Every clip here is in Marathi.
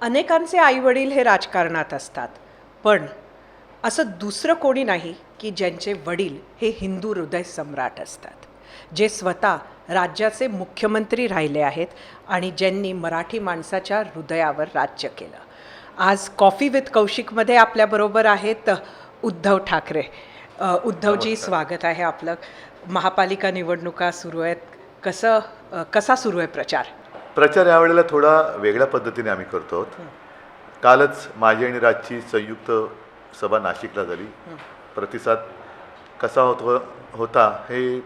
अनेकांचे आईवडील हे राजकारणात असतात, पण असं दुसरं कोणी नाही की ज्यांचे वडील हे हिंदू हृदय सम्राट असतात, जे स्वतः राज्याचे मुख्यमंत्री राहिले आहेत आणि ज्यांनी मराठी माणसाच्या हृदयावर राज्य केलं. आज कॉफी विथ कौशिकमध्ये आपल्याबरोबर आहेत उद्धव ठाकरे. उद्धवजी, स्वागत आहे आपलं. महापालिका निवडणुका सुरू आहेत. कसा सुरू आहे प्रचार? प्रचार यावेळेला थोडा वेगळ्या पद्धतीने आम्ही करतो आहोत. कालच माझी आणि राजची संयुक्त सभा नाशिकला झाली. प्रतिसाद कसा होता हे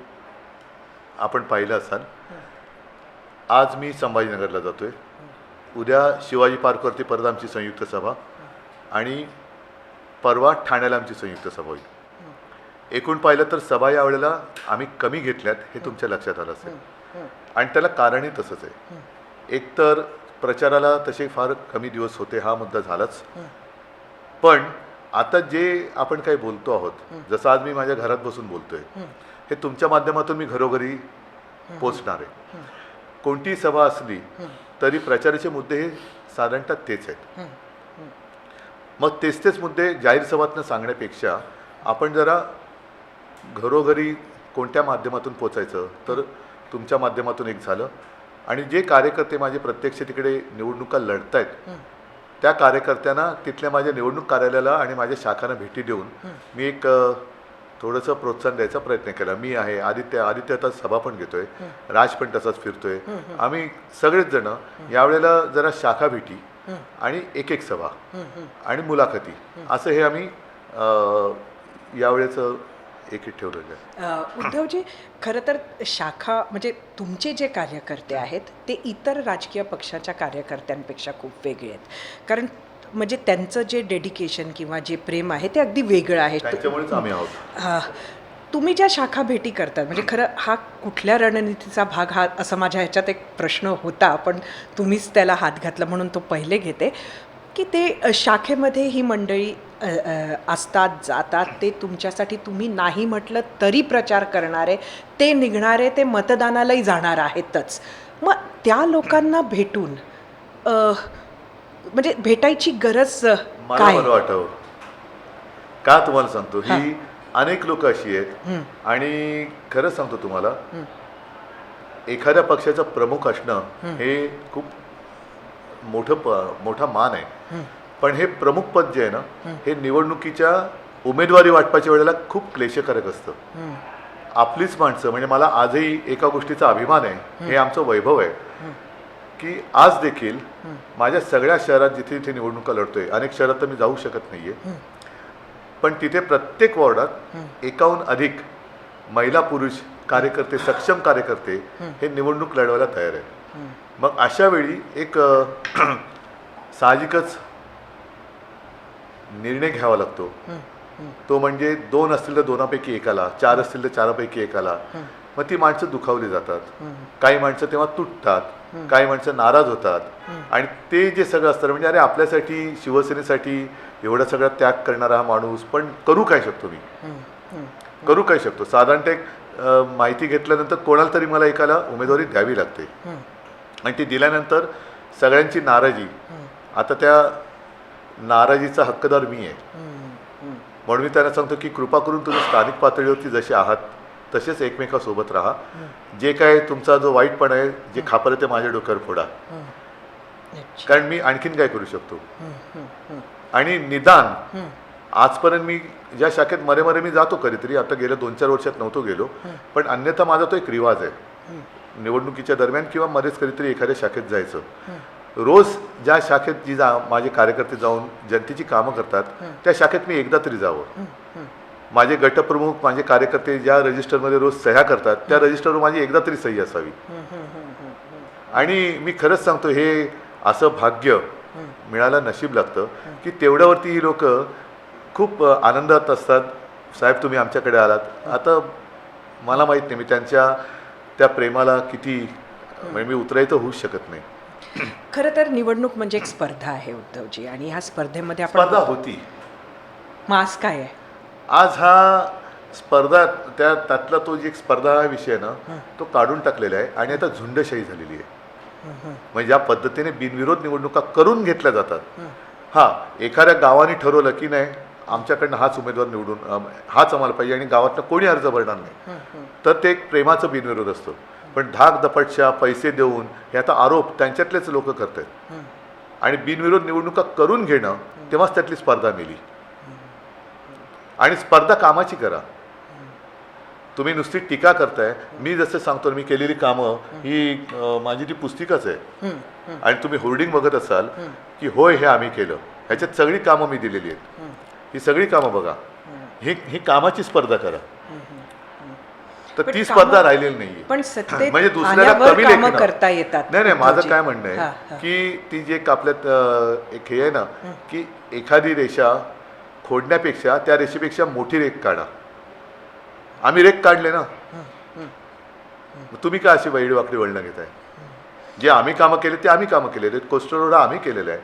आपण पाहिलं असाल. आज मी संभाजीनगरला जातोय. उद्या शिवाजी पार्कवरती परत आमची संयुक्त सभा आणि परवा ठाण्याला आमची संयुक्त सभा होईल. एकूण पाहिलं तर सभा यावेळेला आम्ही कमी घेतल्यात हे तुमच्या लक्षात आलं असेल आणि त्याला कारणही तसंच आहे. एकतर प्रचाराला तसे फार कमी दिवस होते, हा मुद्दा झालाच. पण आता जे आपण काही बोलतो आहोत, जसं आज मी माझ्या घरात बसून बोलतोय, हे तुमच्या माध्यमातून मी घरोघरी पोचणार आहे. कोणतीही सभा असली तरी प्रचाराचे मुद्दे हे साधारणतः तेच आहेत. मग तेच मुद्दे जाहीर सभातनं सांगण्यापेक्षा आपण जरा घरोघरी कोणत्या माध्यमातून पोचायचं, तर तुमच्या माध्यमातून एक झालं. आणि जे कार्यकर्ते माझे प्रत्यक्ष तिकडे निवडणुका लढत आहेत त्या कार्यकर्त्यांना तिथल्या माझ्या निवडणूक कार्यालयाला आणि माझ्या शाखांना भेटी देऊन मी एक थोडंसं प्रोत्साहन द्यायचा प्रयत्न केला. मी आहे, आदित्य आता सभा पण घेतोय, राज पण तसाच फिरतोय. आम्ही सगळेच जण यावेळेला जरा शाखा भेटी आणि एक सभा आणि मुलाखती असं हे आम्ही यावेळेचं एक ठेवलेलं आहे. उद्धवजी, खरं तर शाखा म्हणजे तुमचे जे कार्यकर्ते आहेत ते इतर राजकीय पक्षाच्या कार्यकर्त्यांपेक्षा खूप वेगळे आहेत. कारण म्हणजे त्यांचं जे डेडिकेशन किंवा जे प्रेम आहे ते अगदी वेगळं आहे. त्याच्यामुळेच आम्ही आहोत. तुम्ही ज्या शाखा भेटी करतात, म्हणजे खरं हा कुठल्या रणनीतीचा भाग हा, असं माझ्या ह्याच्यात एक प्रश्न होता, पण तुम्हीच त्याला हात घातला म्हणून तो पहिले घेते की ते शाखेमध्ये ही मंडळी असतात, जातात, ते तुमच्यासाठी तुम्ही नाही म्हटलं तरी प्रचार करणारे, ते निघणारे, ते मतदानालाही जाणार आहेतच. मग त्या लोकांना भेटून म्हणजे भेटायची गरज काय? मला वाटतं का तुम्हाला सांगतो, ही अनेक लोक अशी आहेत. आणि खरंच सांगतो तुम्हाला, एखाद्या पक्षाचं प्रमुख असणं हे खूप मोठा मान आहे. पण हे प्रमुख पद जे आहे ना, हे निवडणुकीच्या उमेदवारी वाटपाच्या वेळेला खूप क्लेशकारक असतं. आपलीच माणसं, म्हणजे मला आजही एका गोष्टीचा अभिमान आहे, हे आमचं वैभव आहे की आज देखील माझ्या सगळ्या शहरात जिथे जिथे निवडणुका लढतोय, अनेक शहरात तर मी जाऊ शकत नाहीये, पण तिथे प्रत्येक वॉर्डात एकाहून अधिक महिला पुरुष कार्यकर्ते, सक्षम कार्यकर्ते हे निवडणूक लढवायला तयार आहेत. मग अशा वेळी एक साहजिकच निर्णय घ्यावा लागतो. तो म्हणजे 2 असतील तर 2पैकी एकाला, 4 असतील तर 4पैकी एकाला. मग ती माणसं दुखावली जातात. काही माणसं तेव्हा तुटतात, काही माणसं नाराज होतात. आणि ते जे सगळं असतं, म्हणजे अरे आपल्यासाठी, शिवसेनेसाठी एवढा सगळा त्याग करणारा हा माणूस, पण करू काय शकतो मी, करू काय शकतो. साधारणतः एक माहिती घेतल्यानंतर कोणाला तरी मला एकाला उमेदवारी द्यावी लागते आणि ती दिल्यानंतर सगळ्यांची नाराजी, आता त्या नाराजीचा हक्कदार मी आहे. म्हणून मी त्यांना सांगतो की कृपा करून तुम्ही स्थानिक पातळीवरती जसे आहात तसेच एकमेकासोबत राहा. जे काय तुमचा जो वाईटपणा आहे, जे खापर आहे, ते माझ्या डोक्यावर फोडा. कारण मी आणखीन काय करू शकतो. आणि निदान आजपर्यंत मी ज्या शाखेत मरे मी जातो कधीतरी, आता गेल्या 2-4 वर्षात नव्हतो गेलो, पण अन्यथा माझा तो एक रिवाज आहे निवडणुकीच्या दरम्यान किंवा मध्येच कधीतरी एखाद्या शाखेत जायचं. रोज ज्या शाखेत माझे कार्यकर्ते जाऊन जनतेची कामं करतात त्या शाखेत मी एकदा तरी जावं. माझे गटप्रमुख, माझे कार्यकर्ते ज्या रजिस्टरमध्ये रोज सह्या करतात त्या रजिस्टरवर माझी एकदा तरी सही असावी. आणि मी खरंच सांगतो, हे असं भाग्य मिळायला नशीब लागतं की तेवढ्यावरती ही लोक खूप आनंदात असतात. साहेब तुम्ही आमच्याकडे आलात. आता मला माहीत नाही मी त्यांच्या त्या प्रेमाला किती, म्हणजे मी उतरायचं होऊच शकत नाही. खरं तर निवडणूक म्हणजे एक स्पर्धा आहे उद्धवजी, आणि ह्या स्पर्धेमध्ये स्पर्धा होती. मग आज काय आहे? आज हा स्पर्धा, त्यातला तो जी एक स्पर्धा हा विषय ना, तो काढून टाकलेला आहे आणि आता झुंडशाही झालेली आहे. म्हणजे ज्या पद्धतीने बिनविरोध निवडणुका करून घेतल्या जातात. हां, एखाद्या गावाने ठरवलं की नाही आमच्याकडनं हाच उमेदवार निवडून हाच आम्हाला पाहिजे आणि गावातनं कोणी अर्ज भरणार नाही, तर ते एक प्रेमाचं बिनविरोध असतो. पण धाक दपटशा पैसे देऊन हे आता आरोप त्यांच्यातलेच लोक करत आहेत आणि बिनविरोध निवडणुका करून घेणं तेव्हाच त्यातली स्पर्धा मिली. आणि स्पर्धा कामाची करा. तुम्ही नुसती टीका करताय. मी जसं सांगतो मी केलेली कामं ही माझी ती पुस्तिकाच आहे आणि तुम्ही होर्डिंग बघत असाल की होय हे आम्ही केलं, ह्याच्यात सगळी कामं मी दिलेली आहेत. ही सगळी कामं बघा. ही कामाची स्पर्धा करा. तर ती स्पर्धा राहिलेली नाहीये. पण सत्तेत म्हणजे दुसऱ्याला आल्यावर कमी कामं लेखणं करता येतात. नाही, माझं काय म्हणणं आहे की ती जी एक आपल्यात एक हे आहे ना की एखादी रेषा खोडण्यापेक्षा त्या रेषेपेक्षा मोठी रेख काढा. आम्ही रेख काढले ना, तुम्ही काय अशी वैडी वाकडी वळणं घेताय? जे आम्ही कामं केले ते आम्ही कामं केलेले. कोस्टल रोड आम्ही केलेला आहे.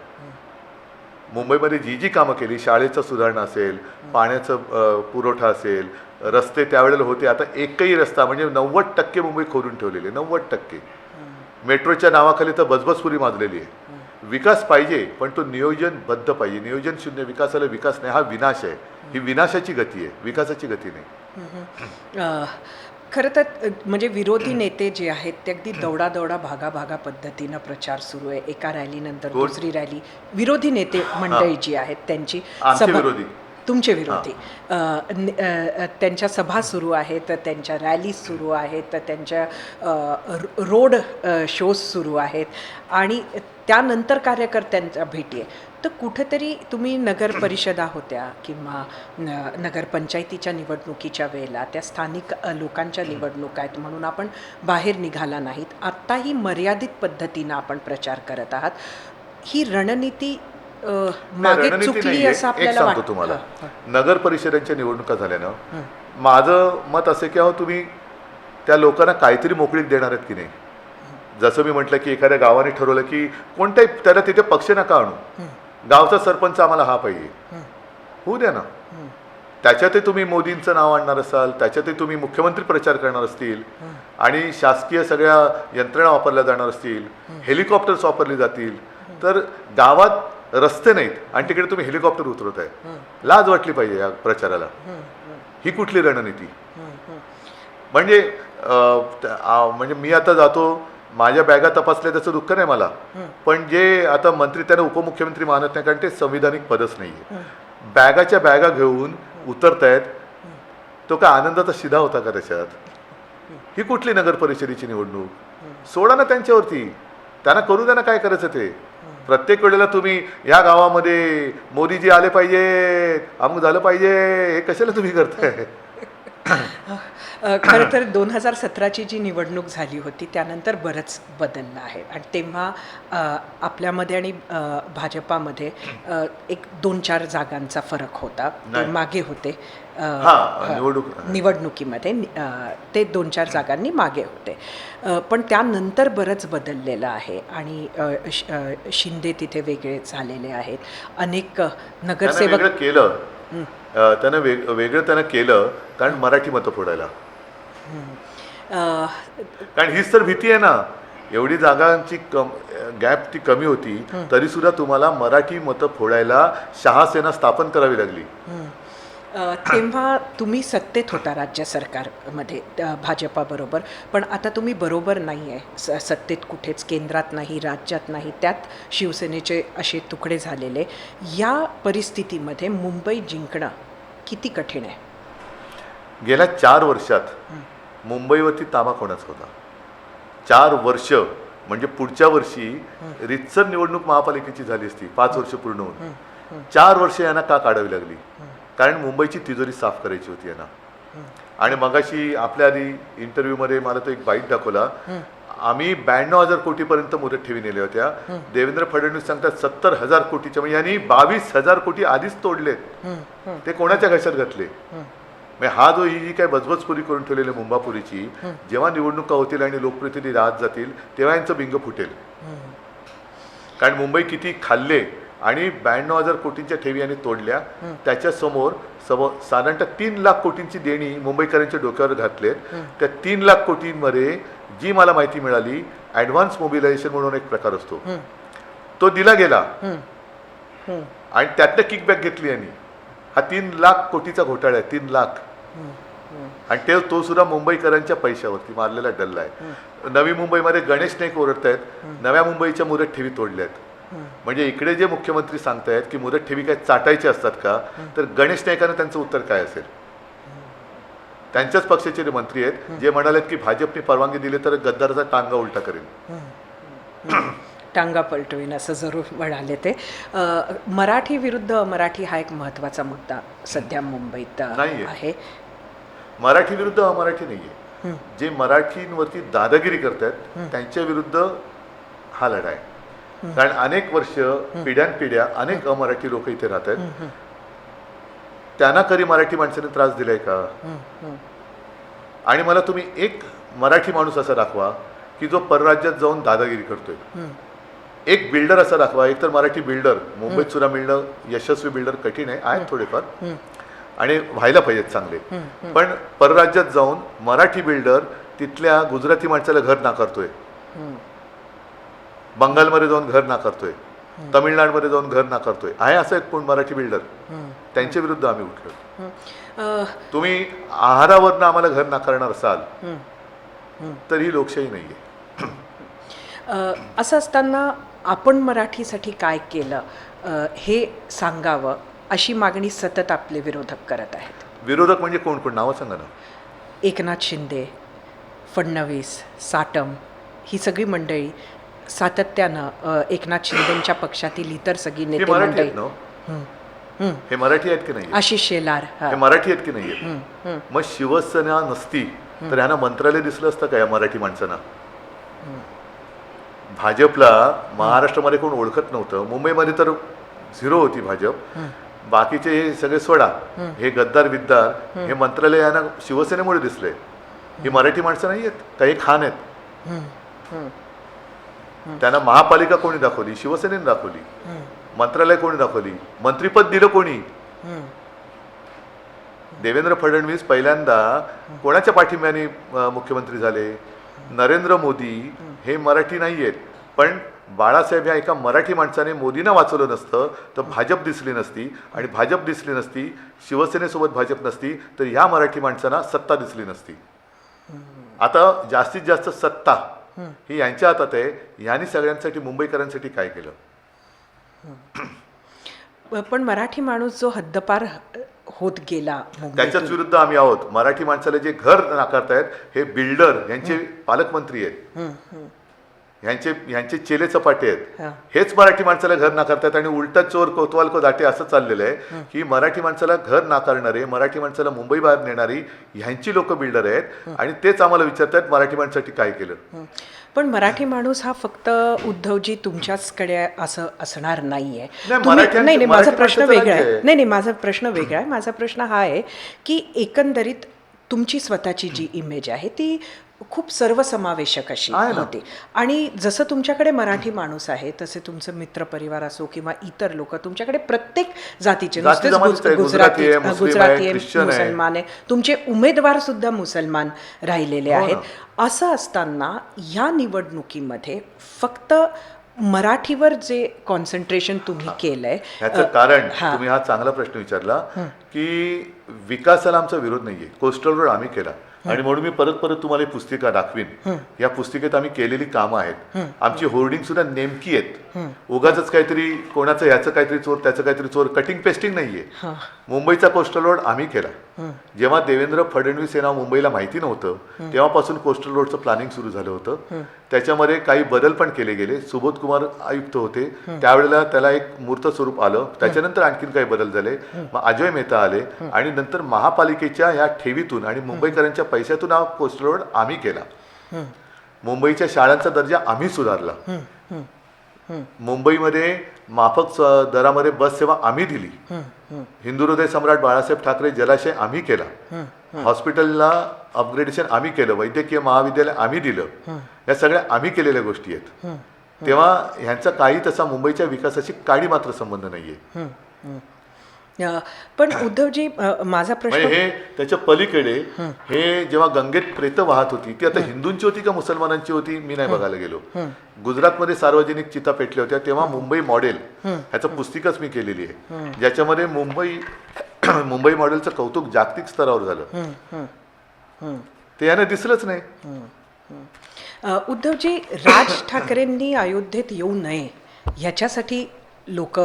मुंबईमध्ये जी कामं केली, शाळेचं सुधारणा असेल, पाण्याचं पुरवठा असेल, रस्ते त्यावेळेला होते. आता एकही रस्ता म्हणजे 90% मुंबई खोदून ठेवलेली आहे. 90%. मेट्रोच्या नावाखाली तर बजबजपुरी माजलेली आहे. विकास पाहिजे पण तो नियोजनबद्ध पाहिजे. नियोजन शून्य विकासाला विकास नाही. हा विनाश आहे. ही विनाशाची गती आहे, विकासाची गती नाही. खरं तर म्हणजे विरोधी नेते जे आहेत ते अगदी दौडा भागा पद्धतीनं प्रचार सुरू आहे. एका रॅलीनंतर दुसरी रॅली. विरोधी नेते मंडळी जी आहेत त्यांची विरोधी तुमचे विरोधी त्यांच्या सभा सुरू आहेत, त्यांच्या रॅली सुरू आहेत, त्यांच्या रोड शोज सुरू आहेत आणि त्यानंतर कार्यकर्त्यांच्या भेटी आहे. तर कुठेतरी तुम्ही नगर परिषदा होत्या किंवा नगरपंचायतीच्या निवडणुकीच्या वेळेला त्या स्थानिक लोकांच्या निवडणुका आहेत म्हणून आपण बाहेर निघाला नाहीत. आत्ताही मर्यादित पद्धतीनं आपण प्रचार करत आहात. ही रणनीती मागे चुकली असं आपल्याला वाटतं? तुम्हाला नगर परिषदांच्या निवडणुका झाल्यानं माझं मत असे की अहो तुम्ही त्या लोकांना काहीतरी मोकळीक देणार आहेत की नाही. जसं मी म्हटलं की एखाद्या गावाने ठरवलं की कोणत्याही त्याला तिथे पक्ष नका आणू, गावचा सरपंच आम्हाला हा पाहिजे, होऊ द्या ना. त्याच्यातही तुम्ही मोदींचं नाव आणणार असाल, त्याच्यातही तुम्ही मुख्यमंत्री प्रचार करणार असतील आणि शासकीय सगळ्या यंत्रणा वापरल्या जाणार असतील, हेलिकॉप्टर्स वापरली जातील, तर गावात रस्ते नाहीत आणि तिकडे तुम्ही हेलिकॉप्टर उतरवत आहे. लाज वाटली पाहिजे या प्रचाराला. ही कुठली रणनीती? म्हणजे मी आता जातो, माझ्या बॅगा तपासल्या त्याचं दुःख नाही मला, पण जे आता मंत्री त्यांना उपमुख्यमंत्री मानत नाही कारण ते संविधानिक पदच नाहीये. बॅगाच्या बॅगा घेऊन उतरतायत, तो काय आनंदाचा शिधा होता का त्याच्यात? ही कुठली नगर परिषदेची निवडणूक? सोडा ना त्यांच्यावरती, त्यांना करू द्या ना काय करायचं ते. प्रत्येक वेळेला तुम्ही या गावामध्ये मोदीजी आले पाहिजे, अमुक झालं पाहिजे, हे कशाला तुम्ही करताय? खरं तर 2017ची जी निवडणूक झाली होती त्यानंतर बरंच बदललं आहे आणि तेव्हा आपल्यामध्ये आणि भाजपामध्ये एक 2-4 जागांचा फरक होता. ते मागे होते निवडणुकीमध्ये, ते 2-4 जागांनी मागे होते. पण त्यानंतर बरंच बदललेलं आहे आणि शिंदे तिथे वेगळे झालेले आहेत. अनेक नगरसेवक केलं त्यानं वेगळं त्यानं केलं कारण मराठी मतं फोडायला. कारण हीच तर भीती आहे ना. एवढी जागांची गॅप ती कमी होती तरी सुद्धा तुम्हाला मराठी मतं फोडायला शहासेना स्थापन करावी लागली. तेव्हा तुम्ही सत्तेत होता राज्य सरकारमध्ये भाजपाबरोबर, पण आता तुम्ही बरोबर नाही आहे सत्तेत कुठेच, केंद्रात नाही, राज्यात नाही, त्यात शिवसेनेचे असे तुकडे झालेले. या परिस्थितीमध्ये मुंबई जिंकणं किती कठीण आहे? गेल्या 4 वर्षात मुंबईवरती ताबा कोणाचा होता? 4 वर्ष म्हणजे पुढच्या वर्षी रितसर निवडणूक महापालिकेची झाली असती 5 वर्ष पूर्ण होऊन. 4 वर्ष यांना का काढावी लागली? कारण मुंबईची तिजोरी साफ करायची होती यांना. आणि मगाशी आपल्या आधी इंटरव्ह्यूमध्ये मला तो एक बाईट दाखवला. आम्ही 92,000 कोटीपर्यंत मुदत ठेवी नेल्या होत्या. देवेंद्र फडणवीस सांगतात 70,000 कोटीच्या, म्हणजे यांनी 22,000 कोटी आधीच तोडलेत. ते कोणाच्या घशात घातले? हा जो ही जी काय बजबजपुरी करून ठेवलेली मुंबापुरीची, जेव्हा निवडणुका होतील आणि लोकप्रतिनिधी राहत जातील तेव्हा यांचं बिंग फुटेल. कारण मुंबई किती खाल्ले आणि 92,000 कोटींच्या ठेवी यांनी तोडल्या. त्याच्यासमोर साधारणतः 3 लाख कोटींची देणी मुंबईकरांच्या डोक्यावर घातलेत. त्या 3 लाख कोटींमध्ये जी मला माहिती मिळाली, ॲडव्हान्स मोबिलायझेशन म्हणून एक प्रकार असतो, तो दिला गेला आणि त्यातनं किकबॅक घेतली यांनी. हा 3 लाख कोटीचा घोटाळा आहे, 3 लाख. आणि तो सुद्धा मुंबईकरांच्या पैशावरती मारलेला डल्ला आहे. नवी मुंबईमध्ये गणेश नाईक ओरडतायत, नव्या मुंबईच्या मुदत ठेवी तोडल्यात. म्हणजे इकडे जे मुख्यमंत्री सांगतायत की मुदत ठेवी काय चाटायचे असतात का, तर गणेश नाईकांना त्यांचं उत्तर काय असेल? त्यांच्याच पक्षाचे ते मंत्री आहेत जे म्हणालेत की भाजपने परवानगी दिली तर गद्दाराचा टांगा उलटा करेल. टांगा पलटवीन असं जरूर म्हणाले ते. मराठी विरुद्ध अमराठी हा एक महत्त्वाचा मुद्दा सध्या मुंबईत नाहीये. आहे. मराठी विरुद्ध अमराठी नाहीये. जे मराठींवरती दादागिरी करतायत त्यांच्या विरुद्ध हा लढा आहे. कारण अनेक वर्ष पिढ्यानपिढ्या अनेक अमराठी लोक इथे राहत आहेत. त्यांना कधी मराठी माणसाने त्रास दिलाय का? आणि मला तुम्ही एक मराठी माणूस असा दाखवा की जो परराज्यात जाऊन दादागिरी करतोय. एक बिल्डर असा दाखवा. एक तर मराठी बिल्डर मुंबईत सुद्धा मिळणं, यशस्वी बिल्डर कठीण आहे. आहेत थोडेफार आणि व्हायला पाहिजेत चांगले. पण परराज्यात जाऊन मराठी बिल्डर तिथल्या गुजराती माणसाला घर नाकारतोय, बंगालमध्ये जाऊन घर नाकारतोय, तमिळनाडूमध्ये जाऊन घर नाकारतोय. आहे असं एक कोण मराठी बिल्डर? त्यांच्या विरुद्ध आम्ही उठलो. तुम्ही आहारावरनं आम्हाला घर नाकारणार असाल तर ही लोकशाही नाहीये. असं असताना आपण मराठीसाठी काय केलं हे सांगावं अशी मागणी सतत आपले विरोधक करत आहेत. विरोधक म्हणजे कोण कोण? नावं सांगा ना. एकनाथ शिंदे, फडणवीस, साटम ही सगळी मंडळी सातत्यानं एकनाथ शिंदेच्या पक्षातील इतर सगळी हे नेते मराठी मंडळी, आहेत ना? हे मराठी आहेत की नाही? आशिष शेलार, हे मराठी आहेत की नाहीये? मग शिवसेना नसती तर यांना मंत्रालय दिसलं असतं का या मराठी माणसांना? भाजपला महाराष्ट्रामध्ये कोण ओळखत नव्हतं. मुंबईमध्ये तर झिरो होती भाजप. बाकीचे हे सगळे सोडा, हे गद्दार विद्दार हे मंत्रालय यांना शिवसेनेमुळे दिसले. ही मराठी माणसं नाही आहेत, काही खान आहेत. त्यांना महापालिका कोणी दाखवली? शिवसेनेने दाखवली. मंत्रालय कोणी दाखवली? मंत्रिपद दिलं कोणी? देवेंद्र फडणवीस पहिल्यांदा कोणाच्या पाठिंब्याने मुख्यमंत्री झाले? नरेंद्र मोदी हे मराठी नाही आहेत. पण बाळासाहेब ह्या एका मराठी माणसाने मोदींना वाचवलं नसतं तर भाजप दिसली नसती. आणि भाजप दिसली नसती, शिवसेनेसोबत भाजप नसती तर ह्या मराठी माणसांना सत्ता दिसली नसती. आता जास्तीत जास्त सत्ता ही यांच्या हातात आहे. यांनी सगळ्यांसाठी मुंबईकरांसाठी काय केलं? पण मराठी माणूस जो हद्दपार होत गेला त्याच्याच विरुद्ध आम्ही आहोत. मराठी माणसाला जे घर नाकारतायत हे बिल्डर यांचे पालकमंत्री आहेत, ह्यांचे चेले चपाटे आहेत. हेच मराठी माणसाला घर नाकारतात. आणि उलटा चोर कोतवाल को दाटे असं चाललेलं आहे की मराठी माणसाला घर नाकारणारे, मराठी माणसाला मुंबई बाहेर नेणारी ह्यांची लोक बिल्डर आहेत. आणि तेच आम्हाला विचारतात मराठी माणसासाठी काय केलं. पण मराठी माणूस हा फक्त उद्धवजी तुमच्याचकडे असं असणार नाहीये. नाही, माझा प्रश्न वेगळा आहे. नाही, माझा प्रश्न वेगळा आहे. माझा प्रश्न हा आहे की एकंदरीत तुमची स्वतःची जी इमेज आहे ती खूप सर्वसमावेशक अशी होते. आणि जसं तुमच्याकडे मराठी माणूस आहे तसे तुमचं मित्रपरिवार असो किंवा इतर लोक तुमच्याकडे प्रत्येक जातीचे, गुजराती आहे, मुसलमान आहे, तुमचे उमेदवार सुद्धा मुसलमान राहिलेले आहेत. असं असताना या निवडणुकीमध्ये फक्त मराठीवर जे कॉन्सन्ट्रेशन तुम्ही केलंय ह्याचं कारण, तुम्ही हा चांगला प्रश्न विचारला की विकासाला आमचा विरोध नाहीये. कोस्टल रोड आम्ही केला आणि म्हणून मी परत परत तुम्हाला ही पुस्तिका दाखवीन. या पुस्तिकेत आम्ही केलेली कामं आहेत. आमची होर्डिंग सुद्धा नेमकी आहेत. उगाच काहीतरी कोणाचं ह्याचं काहीतरी चोर त्याचं काहीतरी चोर, कटिंग पेस्टिंग नाहीये. मुंबईचा कोस्टल रोड आम्ही केला. जेव्हा देवेंद्र फडणवीस यांना मुंबईला माहिती नव्हतं तेव्हापासून कोस्टल रोडचं प्लॅनिंग सुरू झालं होतं. त्याच्यामध्ये काही बदल पण केले गेले. सुबोध कुमार आयुक्त होते त्यावेळेला त्याला एक मूर्त स्वरूप आलं. त्याच्यानंतर आणखीन काही बदल झाले. मग अजय मेहता आले आणि नंतर महापालिकेच्या या ठेवीतून आणि मुंबईकरांच्या पैशातून हा कोस्टल रोड आम्ही केला. मुंबईच्या शाळांचा दर्जा आम्ही सुधारला. मुंबईमध्ये माफक दरामध्ये बस सेवा आम्ही दिली. हिंदू हृदय सम्राट बाळासाहेब ठाकरे जलाशय आम्ही केला. हॉस्पिटलला अपग्रेडेशन आम्ही केलं. वैद्यकीय महाविद्यालय आम्ही दिलं. या सगळ्या आम्ही केलेल्या गोष्टी आहेत. तेव्हा ह्यांचा काही तसा मुंबईच्या विकासाशी काही मात्र संबंध नाहीये. पण उद्धवजी माझा म्हणजे प्रश्न हे त्याच्या पलीकडे हे जेव्हा गंगेत प्रेत वाहत होती ती आता हिंदूंची होती का मुसलमानांची होती मी नाही बघायला गेलो. गुजरातमध्ये सार्वजनिक चिता पेटल्या होत्या तेव्हा मुंबई मॉडेल ह्याचं पुस्तिकच मी केलेली आहे ज्याच्यामध्ये मुंबई मॉडेलचं कौतुक जागतिक स्तरावर झालं. ते यानं दिसलंच नाही. उद्धवजी राज ठाकरेंनी अयोध्येत येऊ नये ह्याच्यासाठी लोक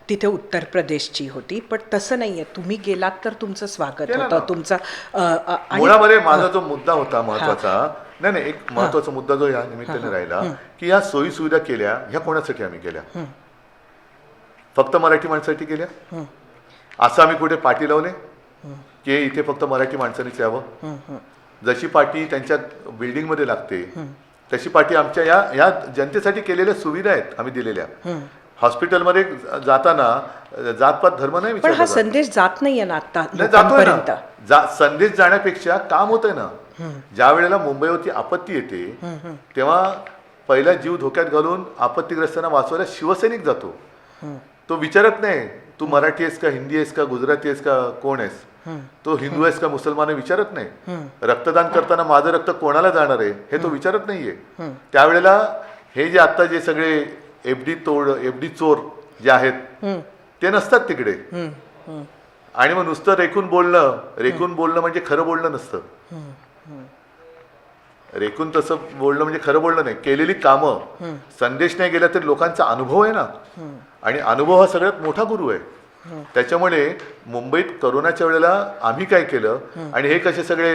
तिथे उत्तर प्रदेशची होती, पण तसं नाहीये. तुम्ही गेलात तर तुमचं स्वागत केलं होतं ना. तुमचं मुळामध्ये माझा जो मुद्दा होता महत्वाचा नाही एक महत्वाचा मुद्दा जो या निमित्ताने राहिला की या सोयी सुविधा केल्या ह्या कोणासाठी आम्ही केल्या? फक्त मराठी माणसासाठी केल्या? असं आम्ही कुठे पाठी लावले की इथे फक्त मराठी माणसांनीच यावं? जशी पाठी त्यांच्या बिल्डिंगमध्ये लागते तशी पाठी आमच्या या जनतेसाठी केलेल्या सुविधा आहेत आम्ही दिलेल्या. हॉस्पिटलमध्ये जाताना जातपात धर्म नाही पण हा विचारला जात. संदेश जात नाहीये ना आता नाही, जातोय लोकांपर्यंत. ना. संदेश जाण्यापेक्षा काम होतंय ना. ज्या वेळेला मुंबईवरती आपत्ती येते तेव्हा पहिला जीव धोक्यात घालून आपत्तीग्रस्तांना वाचवायला शिवसैनिक जातो. तो विचारत नाही तू मराठी आहेस का, हिंदी आहेस का, गुजराती आहेस का, कोण आहेस. तो हिंदू आहेस का, मुसलमान विचारत नाही. रक्तदान करताना माझं रक्त कोणाला जाणार आहे हे तो विचारत नाहीये. त्यावेळेला हे जे आता जे सगळे एफडी चोर जे आहेत ते नसतात तिकडे. आणि मग नुसतं रेखून बोलणं म्हणजे खरं बोलणं नसतं. रेखून तसं बोलणं म्हणजे खरं बोलणं नाही. केलेली कामं संदेश नाही गेला तरी लोकांचा अनुभव आहे ना. आणि अनुभव हा सगळ्यात मोठा गुरु आहे. त्याच्यामुळे मुंबईत करोनाच्या वेळेला आम्ही काय केलं आणि हे कसे सगळे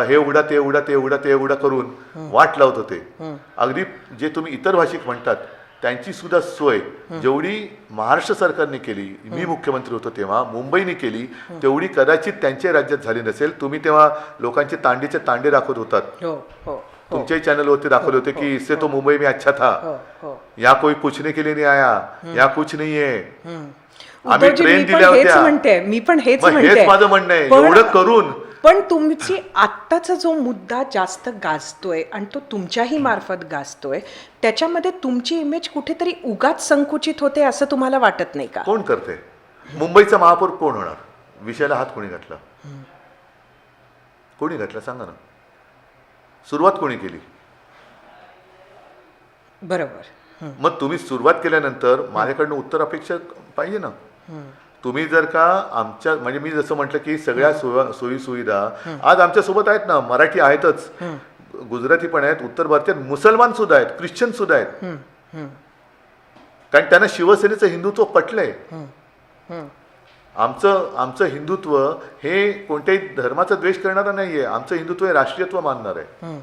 हे उघडा ते उघडा ते उघडा ते उघडा करून वाट लावत होते. अगदी जे तुम्ही इतर भाषिक म्हणतात त्यांची सुद्धा सोय जेवढी महाराष्ट्र सरकारने केली, मी मुख्यमंत्री होतो तेव्हा मुंबईने केली तेवढी कदाचित त्यांच्या राज्यात झाली नसेल. तुम्ही तेव्हा लोकांचे तांडेचे तांडे दाखवत होतात. तुमच्याही चॅनलवरती दाखवले होते की इससे तो मुंबई में अच्छा था, या कोई पूछने के लिए नहीं आया, या कुछ नहीं है. आम्ही ट्रेन दिल्या होत्या. मी पण हेच हेच माझं म्हणणं आहे. एवढं करून पण तुमची आत्ताचा जो मुद्दा जास्त गाजतोय आणि तो तुमच्याही मार्फत गाजतोय त्याच्यामध्ये तुमची इमेज कुठेतरी उगाच संकुचित होते असं तुम्हाला वाटत नाही का? कोण करते? मुंबईचा महापौर कोण होणार? विषयाला हात कोणी घातला? कोणी घातला सांगा ना. सुरुवात कोणी केली? बरोबर. मग तुम्ही सुरुवात केल्यानंतर माझ्याकडनं उत्तर अपेक्षा पाहिजे ना. तुम्ही जर का आमच्या म्हणजे मी जसं म्हटलं की सगळ्या सोयी सुविधा आज आमच्या सोबत आहेत ना. मराठी आहेतच, गुजराती पण आहेत, उत्तर भारतीय मुसलमान सुद्धा आहेत, ख्रिश्चन सुद्धा आहेत. कारण त्यांना शिवसेनेचं हिंदुत्व पटलंय. आमचं हिंदुत्व हे कोणत्याही धर्माचा द्वेष करणारा नाहीये. आमचं हिंदुत्व हे राष्ट्रीयत्व मानणार आहे.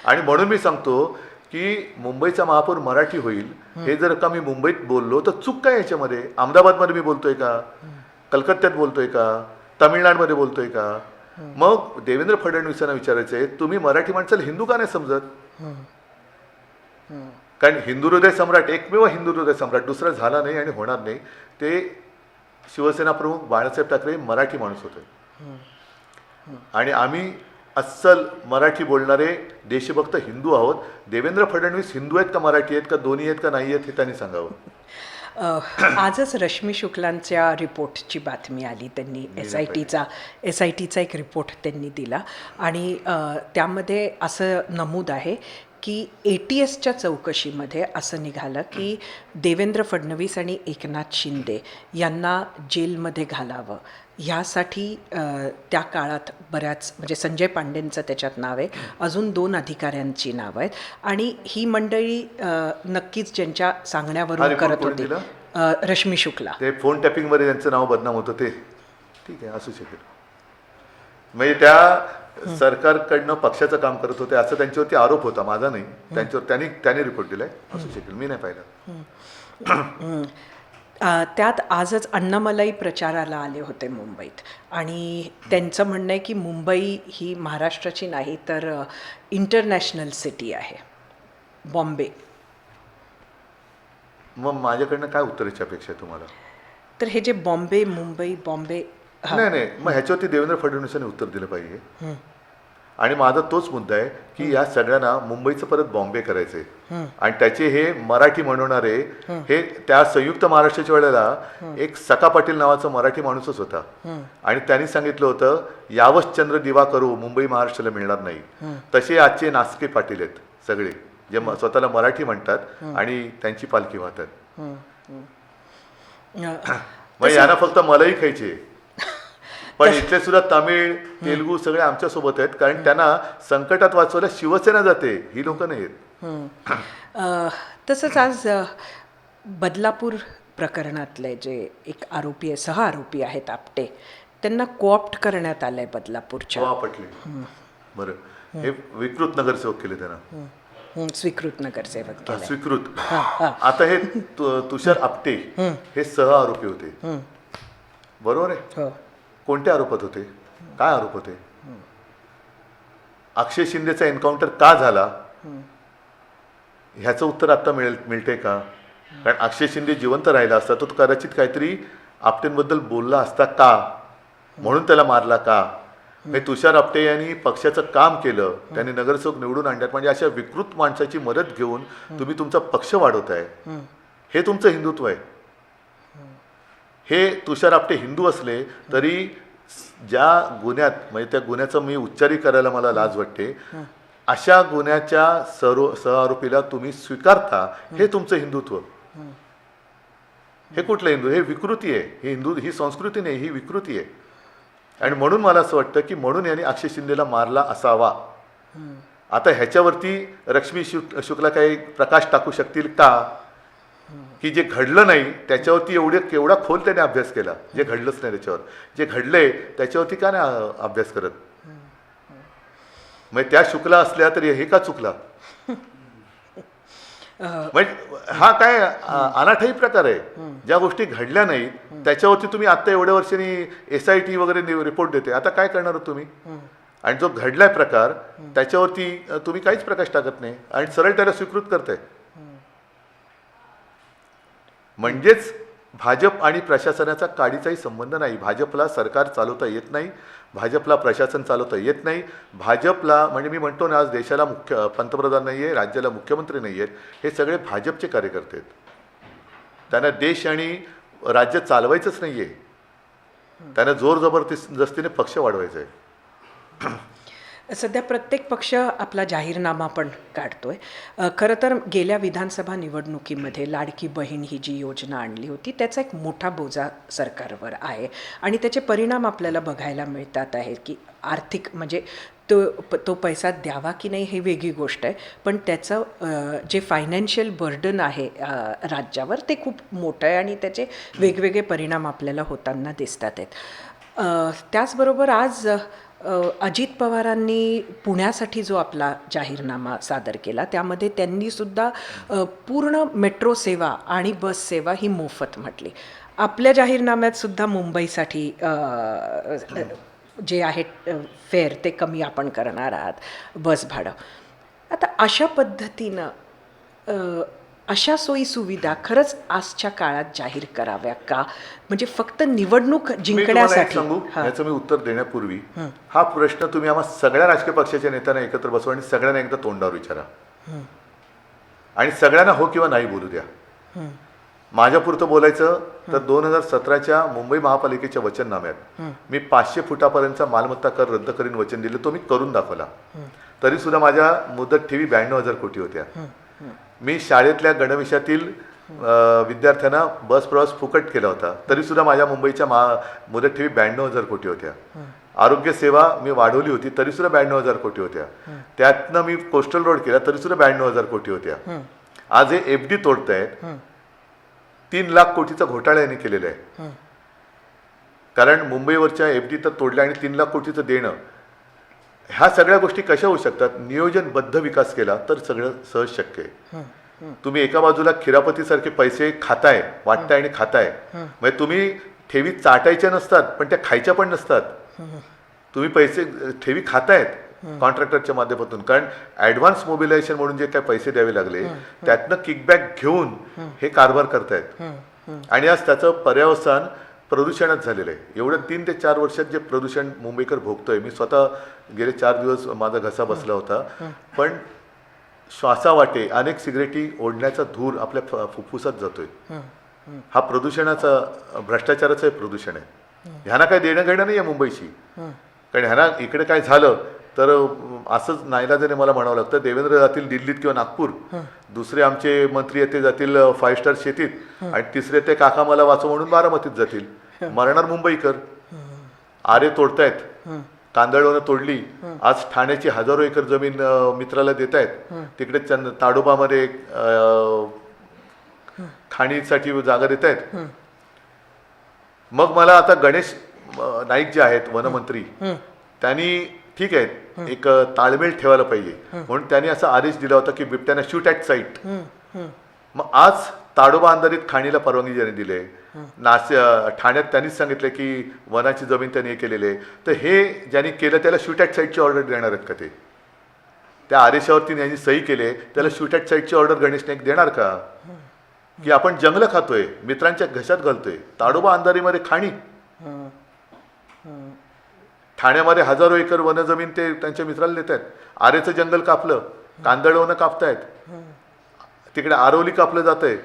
आणि म्हणून मी सांगतो की मुंबईचा महापौर मराठी होईल हे जर का मी मुंबईत बोललो तर चूक काय याच्यामध्ये? अहमदाबादमध्ये मी बोलतोय का, कलकत्त्यात बोलतोय का, तामिळनाडूमध्ये बोलतोय का? मग देवेंद्र फडणवीसांना विचारायचं आहे तुम्ही मराठी माणसाला हिंदू का नाही समजत? कारण हिंदू हृदय सम्राट, एकमेव हिंदू हृदय सम्राट दुसरा झाला नाही आणि होणार नाही. ते शिवसेना प्रमुख बाळासाहेब ठाकरे मराठी माणूस होते आणि आम्ही अस्सल मराठी बोलणारे देशभक्त हिंदू आहोत. देवेंद्र फडणवीस हिंदू आहेत का मराठी आहेत का दोन्ही आहेत का नाही आहेत हे त्यांनी सांगावं. आजच रश्मी शुक्लांच्या रिपोर्टची बातमी आली. त्यांनी एस आय टीचा एक रिपोर्ट त्यांनी दिला आणि त्यामध्ये असं नमूद आहे की ATSच्या चौकशीमध्ये असं निघालं की देवेंद्र फडणवीस आणि एकनाथ शिंदे यांना जेलमध्ये घालावं ह्यासाठी त्या काळात बऱ्याच म्हणजे संजय पांडेंचं त्याच्यात नाव आहे, अजून 2 अधिकाऱ्यांची नावं आहेत आणि ही मंडळी नक्कीच ज्यांच्या सांगण्यावरून करत होती. रश्मी शुक्ला. ते फोन टॅपिंगमध्ये त्यांचं नाव बदनाम होतं ते ठीक आहे असू शकेल. म्हणजे त्या सरकारकडनं पक्षाचं काम करत होते असं त्यांच्यावरती आरोप होता, माझा नाही. त्यांच्यावर त्यांनी रिपोर्ट दिलाय असू शकेल, मी नाही पाहिलं. त्यात आजच अण्णामलाई प्रचाराला आले होते मुंबईत आणि त्यांचं म्हणणं आहे की मुंबई ही महाराष्ट्राची नाही तर इंटरनॅशनल सिटी आहे, बॉम्बे. मग माझ्याकडनं काय उत्तराची अपेक्षा आहे तुम्हाला? तर हे जे बॉम्बे मुंबई बॉम्बे नाही मग ह्याच्यावरती देवेंद्र फडणवीसांनी उत्तर दिलं पाहिजे. आणि माझा तोच मुद्दा आहे की या सगळ्यांना मुंबईचं परत बॉम्बे करायचंय आणि त्याचे हे मराठी म्हणवणारे हे त्या संयुक्त महाराष्ट्राच्या वेळेला एक सखा पाटील नावाचा मराठी माणूसच होता आणि त्यांनी सांगितलं होतं यावंच चंद्र दिवा करू मुंबई महाराष्ट्राला मिळणार नाही. तसे आजचे नासके पाटील आहेत सगळे जे स्वतःला मराठी म्हणतात आणि त्यांची पालखी वाहतात. मग यांना फक्त मलाई खायची पण इथले सुद्धा तमिळ तेलुगू सगळे आमच्या सोबत आहेत कारण त्यांना संकटात वाचवायला शिवसेना जाते ही लोक नाही आहेत. तसंच आज बदलापूर प्रकरणातले जे एक आरोपी आहे 6 आरोपी आहेत आपटे त्यांना कोऑप्ट करण्यात आलंय बदलापूरच्या. हवा पटली बरं हे विकृत नगरसेवक केले त्यांना स्वीकृत नगरसेवक केलंय. स्वीकृत आता हे तुषार आपटे हे आरोपी होते बरोबर आहे. हो. कोणत्या आरोपात होते काय आरोप होते अक्षय शिंदेचा एन्काउंटर का झाला ह्याचं उत्तर आता मिळते का कारण अक्षय शिंदे जिवंत राहिला असता तो कदाचित काहीतरी आपटेंबद्दल बोलला असता का म्हणून त्याला मारला का. हे तुषार आपटे यांनी पक्षाचं काम केलं त्यांनी नगरसेवक निवडून आणण्यात म्हणजे अशा विकृत माणसाची मदत घेऊन तुम्ही तुमचा पक्ष वाढवताय हे तुमचं हिंदुत्व आहे. हे तुषार आपटे हिंदू असले तरी ज्या गुन्ह्यात म्हणजे त्या गुन्ह्याचं मी उच्चारी करायला मला लाज वाटते अशा गुन्ह्याच्या सहआरोपीला तुम्ही स्वीकारता हे तुमचं हिंदुत्व. हे कुठलं हिंदू हे विकृती आहे ही हिंदू ही संस्कृती नाही ही विकृती आहे आणि म्हणून मला असं वाटतं की म्हणून यांनी अक्षय शिंदेला मारला असावा. आता ह्याच्यावरती रश्मी शुक्ला काही प्रकाश टाकू शकतील का की जे घडलं नाही त्याच्यावरती केवढा खोल त्याने अभ्यास केला जे घडलंच नाही त्याच्यावर जे घडलंय त्याच्यावरती का नाही अभ्यास करत. म्हणजे त्या शुक्ला असल्या तरी हे का चुकला म्हणजे हा काय अनाठाई प्रकार आहे. ज्या गोष्टी घडल्या नाहीत त्याच्यावरती तुम्ही आता एवढ्या वर्षांनी SIT वगैरे रिपोर्ट देते आता काय करणार तुम्ही आणि जो घडलाय प्रकार त्याच्यावरती तुम्ही काहीच प्रकाश टाकत नाही आणि सरळ त्याला स्वीकृत करताय. म्हणजेच भाजप आणि प्रशासनाचा काडीचाही संबंध नाही. भाजपला सरकार चालवता येत नाही भाजपला प्रशासन चालवता येत नाही. भाजपला म्हणजे मी म्हणतो ना आज देशाला पंतप्रधान नाही आहे राज्याला मुख्यमंत्री नाही आहेत हे सगळे भाजपचे कार्यकर्ते आहेत. त्यांना देश आणि राज्य चालवायचंच नाही आहे त्यांना जोर जबरदस्तीने पक्ष वाढवायचा आहे. सध्या प्रत्येक पक्ष आपला जाहीरनामा पण काढतोय. खरं तर गेल्या विधानसभा निवडणुकीमध्ये लाडकी बहीण ही जी योजना आणली होती त्याचा एक मोठा बोजा सरकारवर आहे आणि त्याचे परिणाम आपल्याला बघायला मिळतात आहेत की आर्थिक म्हणजे तो पैसा द्यावा की नाही हे वेगळी गोष्ट आहे पण त्याचं जे फायनान्शियल बर्डन आहे राज्यावर ते खूप मोठं आहे आणि त्याचे वेगवेगळे परिणाम आपल्याला होताना दिसतात आहेत. त्याचबरोबर आज अजित पवारांनी पुण्यासाठी जो आपला जाहीरनामा सादर केला त्यामध्ये त्यांनी सुद्धा पूर्ण मेट्रो सेवा आणि बस सेवा ही मोफत म्हटली. आपल्या जाहीरनाम्यात सुद्धा मुंबईसाठी जे आहे फेअर ते कमी आपण करणार आहात बस भाडं. आता अशा पद्धतीनं अशा सोयी सुविधा खरंच आजच्या काळात जाहीर कराव्या का म्हणजे फक्त निवडणूक जिंकण्यासाठी. याचं मी उत्तर देण्यापूर्वी हा प्रश्न तुम्ही आम्हा सगळ्या राजकीय पक्षाच्या नेत्यांना एकत्र बसवा आणि सगळ्यांना एकदा तोंडावर विचारा आणि सगळ्यांना हो किंवा नाही बोलू द्या. माझ्यापुरतं बोलायचं तर 2017च्या मुंबई महापालिकेच्या वचननाम्यात मी 500 फुटापर्यंतचा मालमत्ता कर रद्द करीन वचन दिले तो मी करून दाखवला. तरी सुद्धा माझ्या मुदत ठेवी 92,000 कोटी होत्या. मी शाळेतल्या गणवेशातील विद्यार्थ्यांना बस प्रवास फुकट केला होता तरी सुद्धा माझ्या मुंबईच्या मुदत ठेवी 92,000 कोटी होत्या. आरोग्य सेवा मी वाढवली होती तरी सुद्धा 92,000 कोटी होत्या. त्यातनं मी कोस्टल रोड केला तरी सुद्धा 92,000 कोटी होत्या. आज हे FD तोडतायत 3 लाख कोटीचा घोटाळा यांनी केलेला आहे कारण मुंबईवरच्या FD तर तोडल्या आणि 3 लाख कोटीचं देणं. ह्या सगळ्या गोष्टी कशा होऊ शकतात नियोजनबद्ध विकास केला तर सगळं सहज शक्य आहे. तुम्ही एका बाजूला खिरापतीसारखे पैसे खाताय वाटताय आणि खाताय म्हणजे तुम्ही ठेवी चाटायच्या नसतात पण त्या खायच्या पण नसतात. तुम्ही पैसे ठेवी खातायत कॉन्ट्रॅक्टरच्या माध्यमातून कारण ॲडव्हान्स मोबिलायझेशन म्हणून जे काय पैसे द्यावे लागले त्यातनं किकबॅक घेऊन हे कारभार करतायत आणि आज त्याचं पर्यवसान प्रदूषणच झालेलं आहे. एवढं 3 ते 4 वर्षात जे प्रदूषण मुंबईकर भोगतोय, मी स्वतः गेले 4 दिवस माझा घसा बसला होता, पण श्वासावाटे अनेक सिगरेटी ओढण्याचा धूर आपल्या फुफ्फुसात जातोय. हा प्रदूषणाचा भ्रष्टाचाराचं हे प्रदूषण आहे. ह्यांना काही देणं घेणं नाही आहे मुंबईशी. कारण ह्यांना इकडे काय झालं तर असंच नाईलाजाने मला म्हणावं लागतं, देवेंद्र जातील दिल्लीत किंवा नागपूर, दुसरे आमचे मंत्री येते जातील 5 स्टार शेतीत, आणि तिसरे ते काका मला वाचव म्हणून बारामतीत जातील. मरणार मुंबईकर. आरे तोडतायत, कांदळवनं तोडली, आज ठाण्याची हजारो एकर जमीन मित्राला देत आहेत. तिकडे ताडोबामध्ये खाणीसाठी जागा देत आहेत. मग मला आता गणेश नाईक जे आहेत वनमंत्री, त्यांनी ठीक आहे एक ताळमेळ ठेवायला पाहिजे म्हणून त्यांनी असा आदेश दिला होता की बिबट्यांना शूट ॲट साईट. मग आज ताडोबा अंधारीत खाणीला परवानगी ज्यांनी दिली, ठाण्यात त्यांनीच सांगितलं की वनाची जमीन त्यांनी हे केलेली आहे, तर हे ज्यांनी केलं त्याला शूट ॲट साईटची ऑर्डर देणार आहेत का? ते त्या आदेशावरती यांनी सही केले, त्याला शूट ॲट साईटची ऑर्डर गणेश नाईक देणार का? की आपण जंगलं खातोय, मित्रांच्या घशात घालतोय. ताडोबा अंधारीमध्ये खाणी, ठाण्यामध्ये हजारो एकर वनजमीन ते त्यांच्या मित्राला देत आहेत. आरेचं जंगल कापलं, कांदळवनं कापतायत, तिकडे आरवली कापलं जात आहे.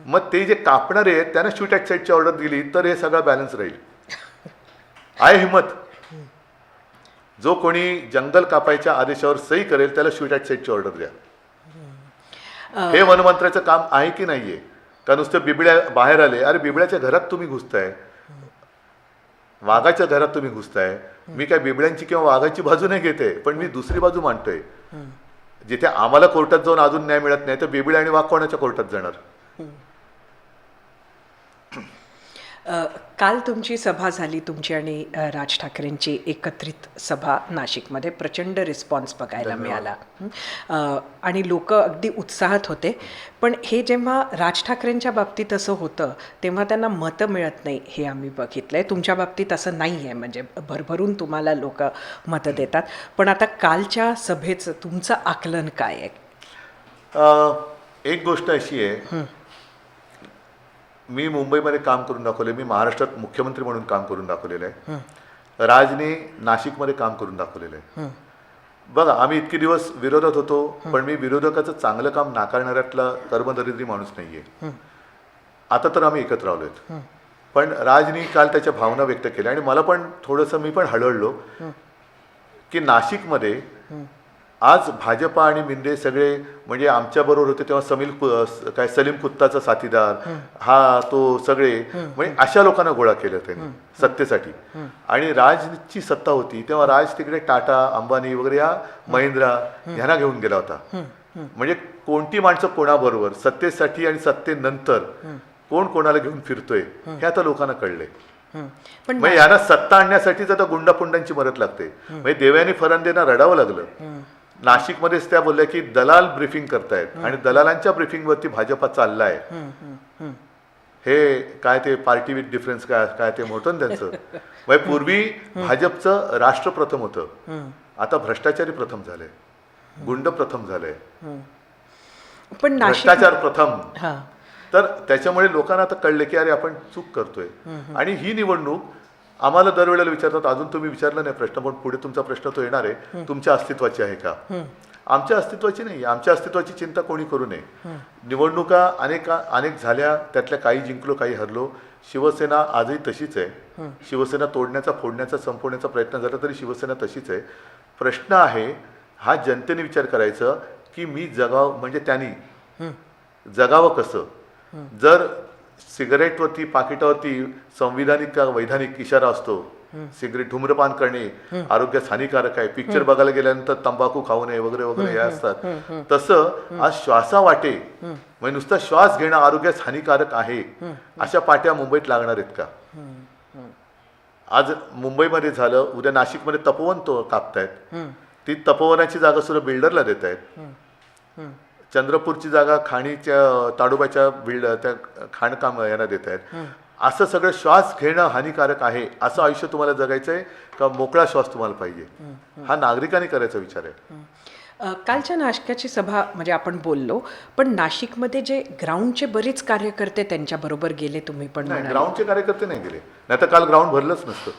मग ते जे कापणारे आहेत त्यांना शूट ॲट साईटची ऑर्डर दिली तर हे सगळं बॅलन्स राहील. आहे हिंमत. जो कोणी जंगल कापायच्या आदेशावर सही करेल त्याला शूट ॲट साईटची ऑर्डर द्या. हे वनमंत्र्याचं काम आहे की नाहीये? का नुसतं बिबड्या बाहेर आले, अरे बिबड्याच्या घरात तुम्ही घुसताय, वाघाच्या घरात तुम्ही घुसताय. मी काय बिबड्यांची किंवा वाघाची बाजू नाही घेते, पण मी दुसरी बाजू मांडतोय. जिथे आम्हाला कोर्टात जाऊन अजून न्याय मिळत नाही तर बिबड्या आणि वाघ कोणाच्या कोर्टात जाणार? काल तुमची सभा झाली, तुमची आणि राज ठाकरेंची एकत्रित सभा नाशिकमध्ये. प्रचंड रिस्पॉन्स बघायला मिळाला आणि लोक अगदी उत्साहात होते. पण हे जेव्हा राज ठाकरेंच्या बाबतीत असं होतं तेव्हा त्यांना मतं मिळत नाही, हे आम्ही बघितलं आहे. तुमच्या बाबतीत असं नाही आहे, म्हणजे भरभरून तुम्हाला लोक मतं देतात. पण आता कालच्या सभेचं तुमचं आकलन काय आहे? एक गोष्ट अशी आहे, मी मुंबईमध्ये काम करून दाखवले, मी महाराष्ट्रात मुख्यमंत्री म्हणून काम करून दाखवलेलं आहे. राजने नाशिकमध्ये काम करून दाखवलेलं आहे. बघा, आम्ही इतके दिवस विरोधात होतो, पण मी विरोधकाचं चांगलं काम नाकारणाऱ्यातला कर्मदरिद्री माणूस नाहीये. आता तर आम्ही एकत्र आलोय. पण राजनी काल त्याच्या भावना व्यक्त केल्या आणि मला पण थोडंसं, मी पण हळहळलो की नाशिकमध्ये आज भाजपा आणि मिंदे सगळे, म्हणजे आमच्याबरोबर होते तेव्हा सलीम कुत्ताचा साथीदार, हा तो, सगळे म्हणजे अशा लोकांना गोळा केलं त्यांनी सत्तेसाठी. आणि राजची सत्ता होती तेव्हा राज तिकडे टाटा, अंबानी वगैरे या महिंद्रा ह्यांना घेऊन गेला होता. म्हणजे कोणती माणसं कोणाबरोबर सत्तेसाठी आणि सत्तेनंतर कोण कोणाला घेऊन फिरतोय हे आता लोकांना कळलंय. म्हणजे यांना सत्ता आणण्यासाठीच आता गुंडापुंडांची मदत लागते. म्हणजे देवयानी फरांदेंना रडावं लागलं. नाशिकमध्येच त्या बोलल्या की दलाल ब्रीफिंग करतायत आणि दलालांच्या ब्रीफिंगवरती भाजपा चाललाय. हे काय ते पार्टी विथ डिफरन्स काय ते होतं ना त्यांचं. म्हणजे पूर्वी भाजपचं राष्ट्र प्रथम होतं, आता भ्रष्टाचारी प्रथम झालंय, गुंड प्रथम झालंय, पण भ्रष्टाचार प्रथम. तर त्याच्यामुळे लोकांना आता कळले की अरे आपण चूक करतोय. आणि ही निवडणूक आम्हाला दरवेळेला विचारतात, अजून तुम्ही विचारला नाही प्रश्न, पण पुढे तुमचा प्रश्न तो येणार आहे, तुमच्या अस्तित्वाची आहे का? आमच्या अस्तित्वाची नाही. आमच्या अस्तित्वाची चिंता कोणी करू नये. निवडणुका अनेक झाल्या, त्यातल्या काही जिंकलो, काही हरलो. शिवसेना आजही तशीच आहे. शिवसेना तोडण्याचा, फोडण्याचा, संपवण्याचा प्रयत्न झाला तरी शिवसेना तशीच आहे. प्रश्न आहे हा जनतेने विचार करायचं की मी जगाव, म्हणजे त्यांनी जगावं कसं? जर सिगरेटवरती, पाकिटावरती संविधानिक का वैधानिक इशारा असतो, सिगरेट धूम्रपान करणे आरोग्यास हानिकारक आहे, पिक्चर बघायला गेल्यानंतर तंबाखू खाऊ नये वगैरे वगैरे हे असतात, तसं आज श्वासावाटे म्हणजे नुसता श्वास घेणं आरोग्यास हानिकारक आहे अशा पाट्या मुंबईत लागणार आहेत का? आज मुंबईमध्ये झालं, उद्या नाशिकमध्ये तपोवन तो कापतायत. ती तपोवनाची जागा सुद्धा बिल्डरला देत आहेत. चंद्रपूरची जागा खाणीच्या, ताडोबाच्या त्या खाणकाम यांना देत आहेत. असं सगळं श्वास घेणं हानिकारक आहे असं आयुष्य तुम्हाला जगायचं आहे का मोकळा श्वास तुम्हाला पाहिजे? हा नागरिकांनी करायचा विचार आहे. कालच्या नाशिकची सभा म्हणजे आपण बोललो, पण नाशिकमध्ये जे ग्राउंडचे बरेच कार्यकर्ते त्यांच्याबरोबर गेले तुम्ही पण नाही, म्हणाले. ग्राउंडचे कार्यकर्ते नाही गेले, नाही तर काल ग्राउंड भरलंच नसतं.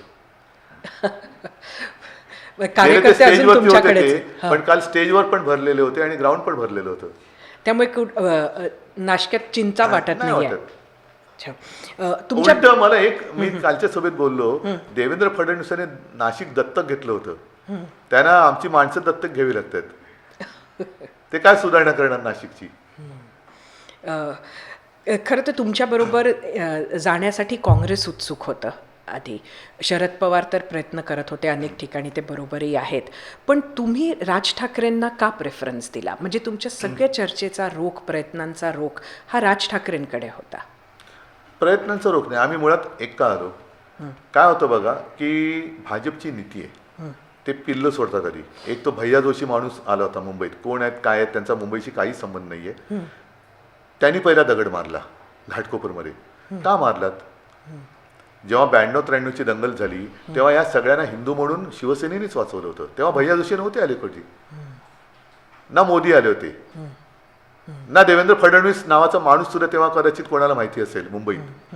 गेले ते कार्यकर्ते अजून स्टेजवरती होते तुमच्याकडेच. ते, पण काल स्टेजवर पण भरलेले होते आणि ग्राउंड पण भरलेलं होतं. त्यामुळे नाशिकात चिंता वाटत नाही नाहीये. वाटत. अच्छा. तुमच्या उलट मला मी कालच्या सभेत बोललो, देवेंद्र फडणवीसांनी नाशिक दत्तक घेतलं होतं, त्यांना आमची माणसं दत्तक घ्यावी लागतात. ते काय सुधारणा करणार नाशिकची? खरं तर तुमच्याबरोबर जाण्यासाठी काँग्रेस उत्सुक होतं आधी. शरद पवार तर प्रयत्न करत होते अनेक ठिकाणी, ते बरोबरही आहेत. पण तुम्ही राज ठाकरेंना का प्रेफरन्स दिला? म्हणजे तुमच्या सगळ्या चर्चेचा रोख, प्रयत्नांचा रोख हा राज ठाकरेंकडे होता. प्रयत्नांचा रोख नाही, आम्ही मुळात एक का आलो. काय होतं बघा, की भाजपची नीती आहे, ते पिल्लं सोडतात आधी. एक तो भैया जोशी माणूस आला होता मुंबईत, कोण आहेत काय आहेत त्यांचा मुंबईशी काही संबंध नाहीये. त्यांनी पहिला दगड मारला घाटकोपरमध्ये. का मारलात? जेव्हा 92-93ची दंगल झाली तेव्हा या सगळ्यांना हिंदू म्हणून शिवसेनेनेच वाचवलं होतं. तेव्हा भैया जोशी नव्हते आले कधी, ना मोदी आले होते, ना देवेंद्र फडणवीस नावाचा माणूस सुद्धा तेव्हा कदाचित कोणाला माहिती असेल मुंबईत.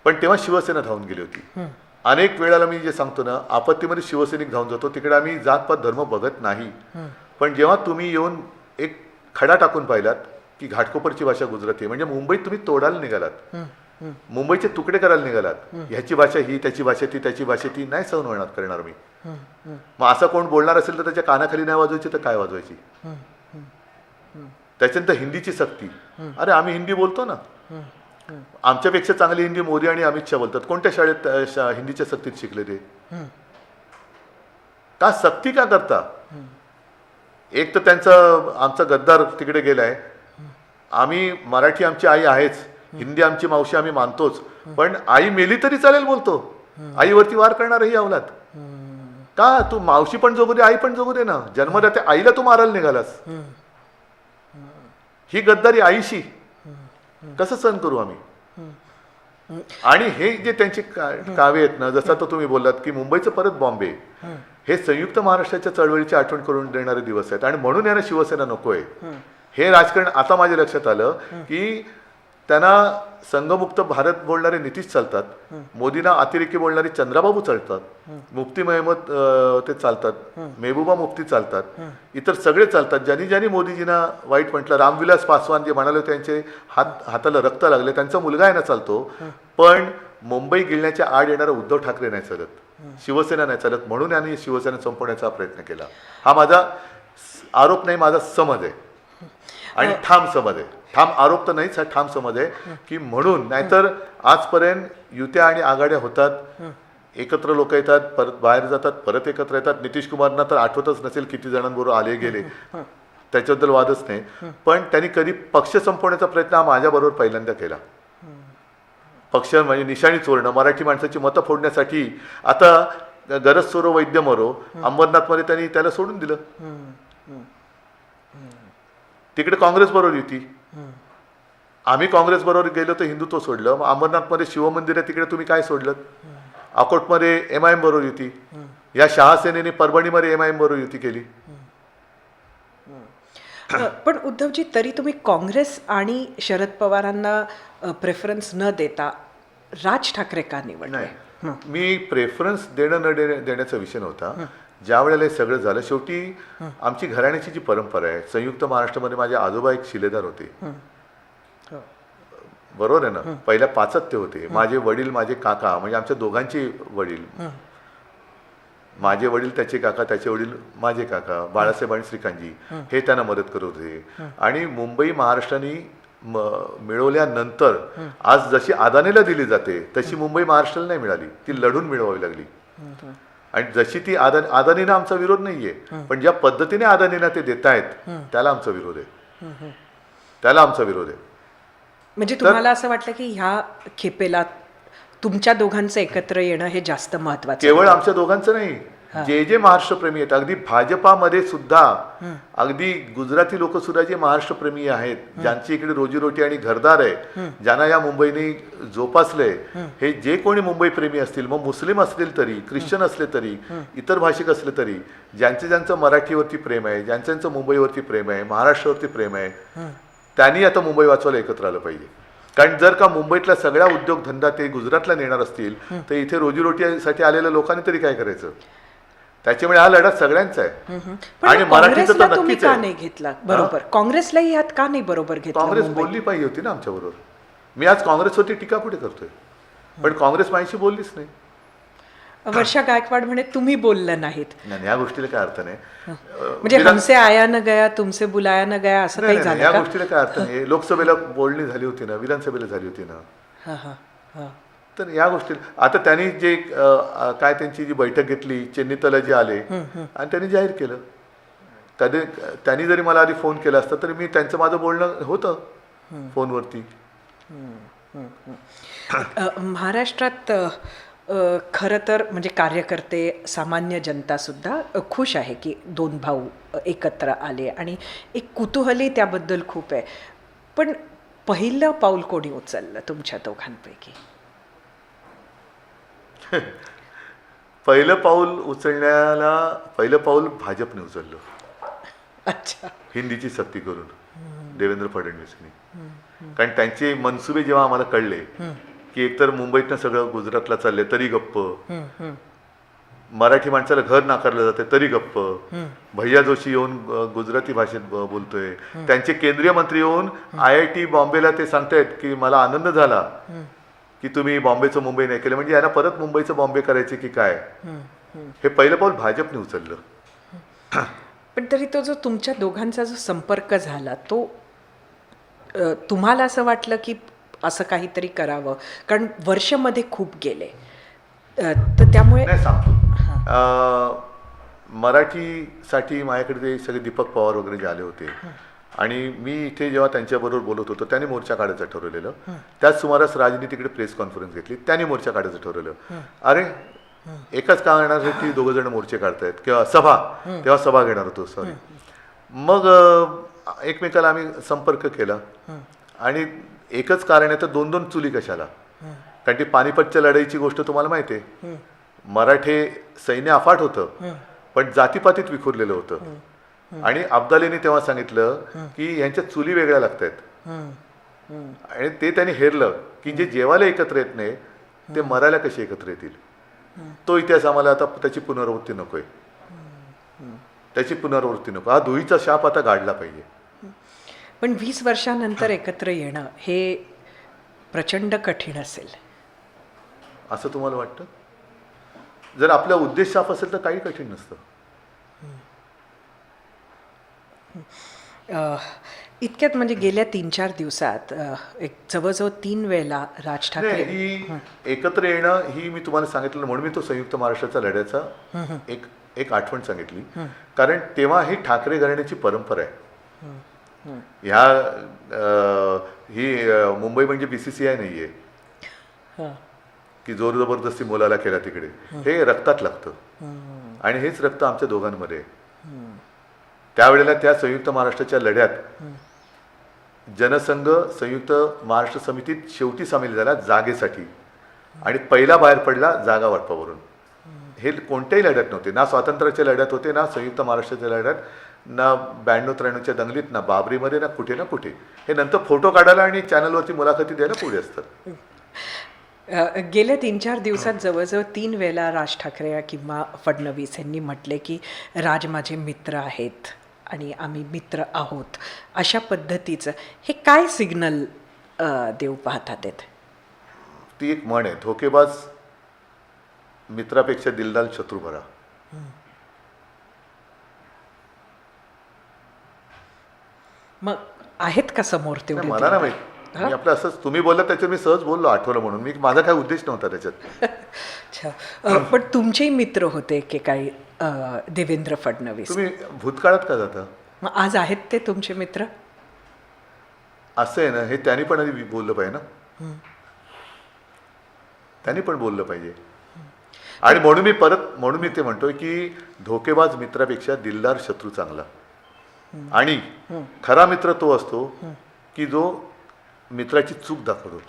पण तेव्हा शिवसेना धावून गेली होती. अनेक वेळेला मी जे सांगतो ना, आपत्तीमध्ये शिवसैनिक धावून जातो, तिकडे आम्ही जातपात धर्म बघत नाही. पण जेव्हा तुम्ही येऊन एक खडा टाकून पाहिलात की घाटकोपरची भाषा गुजराती आहे, म्हणजे मुंबईत तुम्ही तोडायला निघालात, मुंबईचे तुकडे करायला निघालात. ह्याची भाषा ही, त्याची भाषा ती, त्याची भाषा ती, नाही सहन होणार करणार मी. मग असं कोण बोलणार असेल तर त्याच्या कानाखाली नाही वाजवायची तर काय वाजवायची? त्याच्यानंतर हिंदीची सक्ती. अरे आम्ही हिंदी बोलतो ना, आमच्यापेक्षा चांगली हिंदी मोदी आणि अमित शहा बोलतात. कोणत्या शाळेत हिंदीच्या सक्तीत शिकले ते? का सक्ती का करता? एक तर आमचा गद्दार तिकडे गेलाय. आम्ही मराठी आमची आई आहेच, हिंदी आमची मावशी आम्ही मानतोच, पण आई मेली तरी चालेल बोलतो. आईवरती वार करणारही अवलाद. का तू मावशी पण जगू दे, आई पण जगू दे ना, जन्मदात्या आईला तू मारायला निघालास. ही गद्दारी आईशी कसं सहन करू आम्ही? आणि हे जे त्यांचे काव्य आहेत ना, जसं तर तुम्ही बोललात की मुंबईचं परत बॉम्बे, हे संयुक्त महाराष्ट्राच्या चळवळीची आठवण करून देणारे दिवस आहेत. आणि म्हणून यांना शिवसेना नकोय. हे राजकारण आता माझ्या लक्षात आलं की त्यांना संघमुक्त भारत बोलणारे नितीश चालतात, मोदींना अतिरेकी बोलणारे चंद्राबाबू चालतात, मुफ्ती महमद ते चालतात, मेहबूबा मुफ्ती चालतात, इतर सगळे चालतात. ज्यांनी मोदीजींना वाईट म्हटलं, रामविलास पासवान जे म्हणाले त्यांचे हाताला रक्त लागले, त्यांचा मुलगा आहे ना चालतो. पण मुंबई गिळण्याच्या आड येणारा उद्धव ठाकरे नाही चालत, शिवसेना नाही चालत. म्हणून यांनी शिवसेना संपवण्याचा प्रयत्न केला. हा माझा आरोप नाही, माझा समज आहे आणि ठाम समज आहे. ठाम आरोप तर नाहीच, हा ठाम समज आहे की म्हणून. नाहीतर आजपर्यंत युत्या आणि आघाड्या होतात, एकत्र लोक येतात, परत बाहेर जातात, परत एकत्र येतात. नितीश कुमारना तर आठवतच नसेल किती जणांबरोबर आले गेले, त्याच्याबद्दल वादच नाही. पण त्यांनी कधी पक्ष संपवण्याचा प्रयत्न हा माझ्याबरोबर पहिल्यांदा केला. पक्ष म्हणजे निशाणी चोरणं, मराठी माणसाची मतं फोडण्यासाठी. आता गरज सोरो वैद्य मरो, अंबरनाथमध्ये त्यांनी त्याला सोडून दिलं. तिकडे काँग्रेस बरोबर युती, आम्ही काँग्रेस बरोबर गेलो तर हिंदुत्व सोडलं. मग अंबरनाथमध्ये शिवमंदिर आहे, तिकडे तुम्ही काय सोडलं? अकोटमध्ये MIM बरोबर युती, या शहासेनेने परभणीमध्ये MIM बरोबर युती केली. पण उद्धवजी, तरी तुम्ही काँग्रेस आणि शरद पवारांना प्रेफरन्स न देता राज ठाकरे का निवडले? नाही, मी प्रेफरन्स देणं न देण्याचा विषय नव्हता. ज्या वेळेला हे सगळं झालं, शेवटी आमची घराण्याची जी परंपरा आहे, संयुक्त महाराष्ट्रामध्ये माझे आजोबा एक शिलेदार होते, बरोबर आहे ना, पहिल्या पाचत्य होते. माझे वडील, माझे काका, म्हणजे आमच्या दोघांचे वडील, माझे वडील त्याचे काका, त्याचे वडील माझे काका, बाळासाहेब आणि श्रीकांतजी, हे त्यांना मदत करत होते. आणि मुंबई महाराष्ट्राने मिळवल्यानंतर आज जशी अदानीला दिली जाते तशी मुंबई महाराष्ट्राला नाही मिळाली, ती लढून मिळवावी लागली. आणि जशी ती अदानीला आमचा विरोध नाहीये, पण ज्या पद्धतीने अदानीला ते देत आहेत त्याला आमचा विरोध आहे, त्याला आमचा विरोध आहे. म्हणजे तुम्हाला असं वाटलं की ह्या खेपेला तुमच्या दोघांचं एकत्र येणं हे जास्त महत्वाचं? केवळ आमच्या दोघांचं नाही, जे जे महाराष्ट्रप्रेमी आहेत, अगदी भाजपामध्ये सुद्धा अगदी गुजराती लोक सुद्धा जे महाराष्ट्रप्रेमी आहेत, ज्यांची इकडे रोजीरोटी आणि घरदार आहे, ज्यांना या मुंबईने जोपासलंय, हे जे कोणी मुंबई प्रेमी असतील, मग मुस्लिम असतील तरी, ख्रिश्चन असले तरी, इतर भाषिक असले तरी, ज्यांचं मराठीवरती प्रेम आहे, ज्यांचं मुंबईवरती प्रेम आहे, महाराष्ट्रावरती प्रेम आहे, त्यांनी आता मुंबई वाचवायला एकत्र आलं पाहिजे. कारण जर का मुंबईतल्या सगळ्या उद्योगधंदा ते गुजरातला नेणार असतील तर इथे रोजीरोटीसाठी आलेल्या लोकांनी तरी काय करायचं? त्याच्यामुळे हा लढा सगळ्यांचा आहे. आणि मराठीचं तर तुम्ही नक्कीच का आहे. नाही घेतला बरोबर? काँग्रेसलाही यात का नाही बरोबर घेतलं? काँग्रेस बोलली पाहिजे होती ना आमच्या बरोबर. मी आज काँग्रेसवरती टीका कुठे करतोय, पण काँग्रेस माझ्याशी बोललीच नाही. वर्षा गायकवाड म्हणे तुम्ही बोललं नाहीत. नाही, या गोष्टीला काय अर्थ नाही. म्हणजे हमसे आया न गया तुमसे बुलाया न गया असं काही झालं या का? गोष्टीला काय अर्थ नाही. लोकसभेला बोलणी झाली होती ना, विधानसभेला झाली होती ना. हा, हा, हा. तर या गोष्टी आता त्यांनी जे काय त्यांची जी बैठक घेतली, चेन्नीतला जे आले आणि त्यांनी जाहीर केलं. त्यांनी जरी मला आधी फोन केला असता तरी मी त्यांचं माझं बोलणं होतं फोनवरती. महाराष्ट्रात खरं तर म्हणजे कार्यकर्ते, सामान्य जनतासुद्धा खुश आहे की दोन भाऊ एकत्र आले आणि एक कुतूहलही त्याबद्दल खूप आहे. पण पहिलं पाऊल कोणी उचललं तुमच्या दोघांपैकी? पहिलं पाऊल भाजपने उचललं. अच्छा. हिंदीची सक्ती करून देवेंद्र फडणवीसनी. कारण त्यांचे मनसुबे जेव्हा आम्हाला कळले की एकतर मुंबईतनं सगळं गुजरातला चाललंय तरी गप्प, मराठी माणसाला घर नाकारलं जाते तरी गप्प, भैया जोशी येऊन गुजराती भाषेत बोलतोय, त्यांचे केंद्रीय मंत्री येऊन IIT बॉम्बेला ते सांगतायत की मला आनंद झाला की तुम्ही बॉम्बेचं मुंबई नाही केलं, म्हणजे यांना परत मुंबईचं बॉम्बे करायचे की काय. हे पहिलं पाऊल भाजपने उचललं. पण तरी तो जो तुमच्या दोघांचा जो संपर्क झाला तो तुम्हाला असं वाटलं की असं काहीतरी करावं? कारण वर्षमध्ये खूप गेले तर त्यामुळे नाही सांगतो. मराठीसाठी माझ्याकडे ते सगळे दीपक पवार वगैरे जे आले होते आणि मी इथे जेव्हा त्यांच्याबरोबर बोलत होतो त्यांनी मोर्चा काढायचं ठरवलेलं. त्याच सुमारास राजनी तिकडे प्रेस कॉन्फरन्स घेतली, त्यांनी मोर्चा काढायचं ठरवलं. अरे एकाच कारणासाठी दोघं जण मोर्चे काढतायत किंवा सभा, तेव्हा सभा घेणार होतो सॉरी. मग एकमेकाला आम्ही संपर्क केला आणि एकच कारण आहे तर दोन दोन चुली कशाला? कारण ती पानिपतच्या लढाईची गोष्ट तुम्हाला माहिती आहे. मराठे सैन्य अफाट होतं पण जातीपातीत विखुरलेलं होतं. आणि अब्दालीने तेव्हा सांगितलं की ह्यांच्या चुली वेगळ्या लागतायत आणि ते त्यांनी हेरलं की जे जेवायला एकत्र येत नाही ते मरायला कसे एकत्र येतील. तो इतिहास आम्हाला आता त्याची पुनरावृत्ती नकोय, त्याची पुनरावृत्ती नको. हा धुळीचा शाप आता गाडला पाहिजे. पण 20 वर्षानंतर एकत्र येणं हे प्रचंड कठीण असेल असं तुम्हाला वाटतं? जर आपला उद्देश साफ असेल तर काही कठीण नसतं. इतक्यात म्हणजे गेल्या 3-4 दिवसात एक जवळजवळ 3 वेळेला राज ठाकरे ही एकत्र येणं ही मी तुम्हाला सांगितलं म्हणून मी तो संयुक्त महाराष्ट्राचा लढ्याचा एक आठवण सांगितली. कारण तेव्हा ही ठाकरे घराण्याची परंपरा आहे. ही मुंबई म्हणजे BCCI नाहीये की जोर जबरदस्ती मुलाला केला तिकडे. हे रक्तात लागतं आणि हेच रक्त आमच्या दोघांमध्ये. त्यावेळेला त्या संयुक्त महाराष्ट्राच्या लढ्यात जनसंघ संयुक्त महाराष्ट्र समितीत शेवटी सामील झाला जागेसाठी आणि पहिला बाहेर पडला जागा वाटपावरून. हे कोणत्याही लढ्यात नव्हते, ना स्वातंत्र्याच्या लढ्यात होते, ना संयुक्त महाराष्ट्राच्या लढ्यात, ना 92-93च्या दंगलीत, ना बाबरीमध्ये, ना कुठे. हे नंतर फोटो काढायला आणि चॅनलवरती मुलाखती द्यायला पुढे असतात. गेल्या 3-4 दिवसात जवळजवळ 3 वेळेला राज ठाकरे किंवा फडणवीस यांनी म्हटले की राज माझे मित्र आहेत आणि आम्ही मित्र आहोत. अशा पद्धतीचं हे काय सिग्नल देऊ पाहतात? ती एक म्हण आहे, धोकेबाज मित्रापेक्षा दिलदार शत्रू बरा. मग आहेत का समोर तेवढे? मला ना माहित, मी आपलं असंच तुम्ही बोलला त्याच्यात मी सहज बोललो, आठवलं म्हणून. मी माझा काय उद्देश नव्हता त्याच्यात. अच्छा. पण तुमचेही मित्र होते की काही देवेंद्र फडणवीस? तुम्ही भूतकाळात का जाता? मग आज आहेत ते तुमचे मित्र? असं आहे ना, हे त्यांनी पण आधी बोललं पाहिजे ना. त्यांनी पण बोललं पाहिजे. आणि म्हणून मी ते म्हणतोय की धोकेबाज मित्रापेक्षा दिलदार शत्रू चांगला. आणि खरा मित्र तो असतो की जो मित्राची चूक दाखवतो.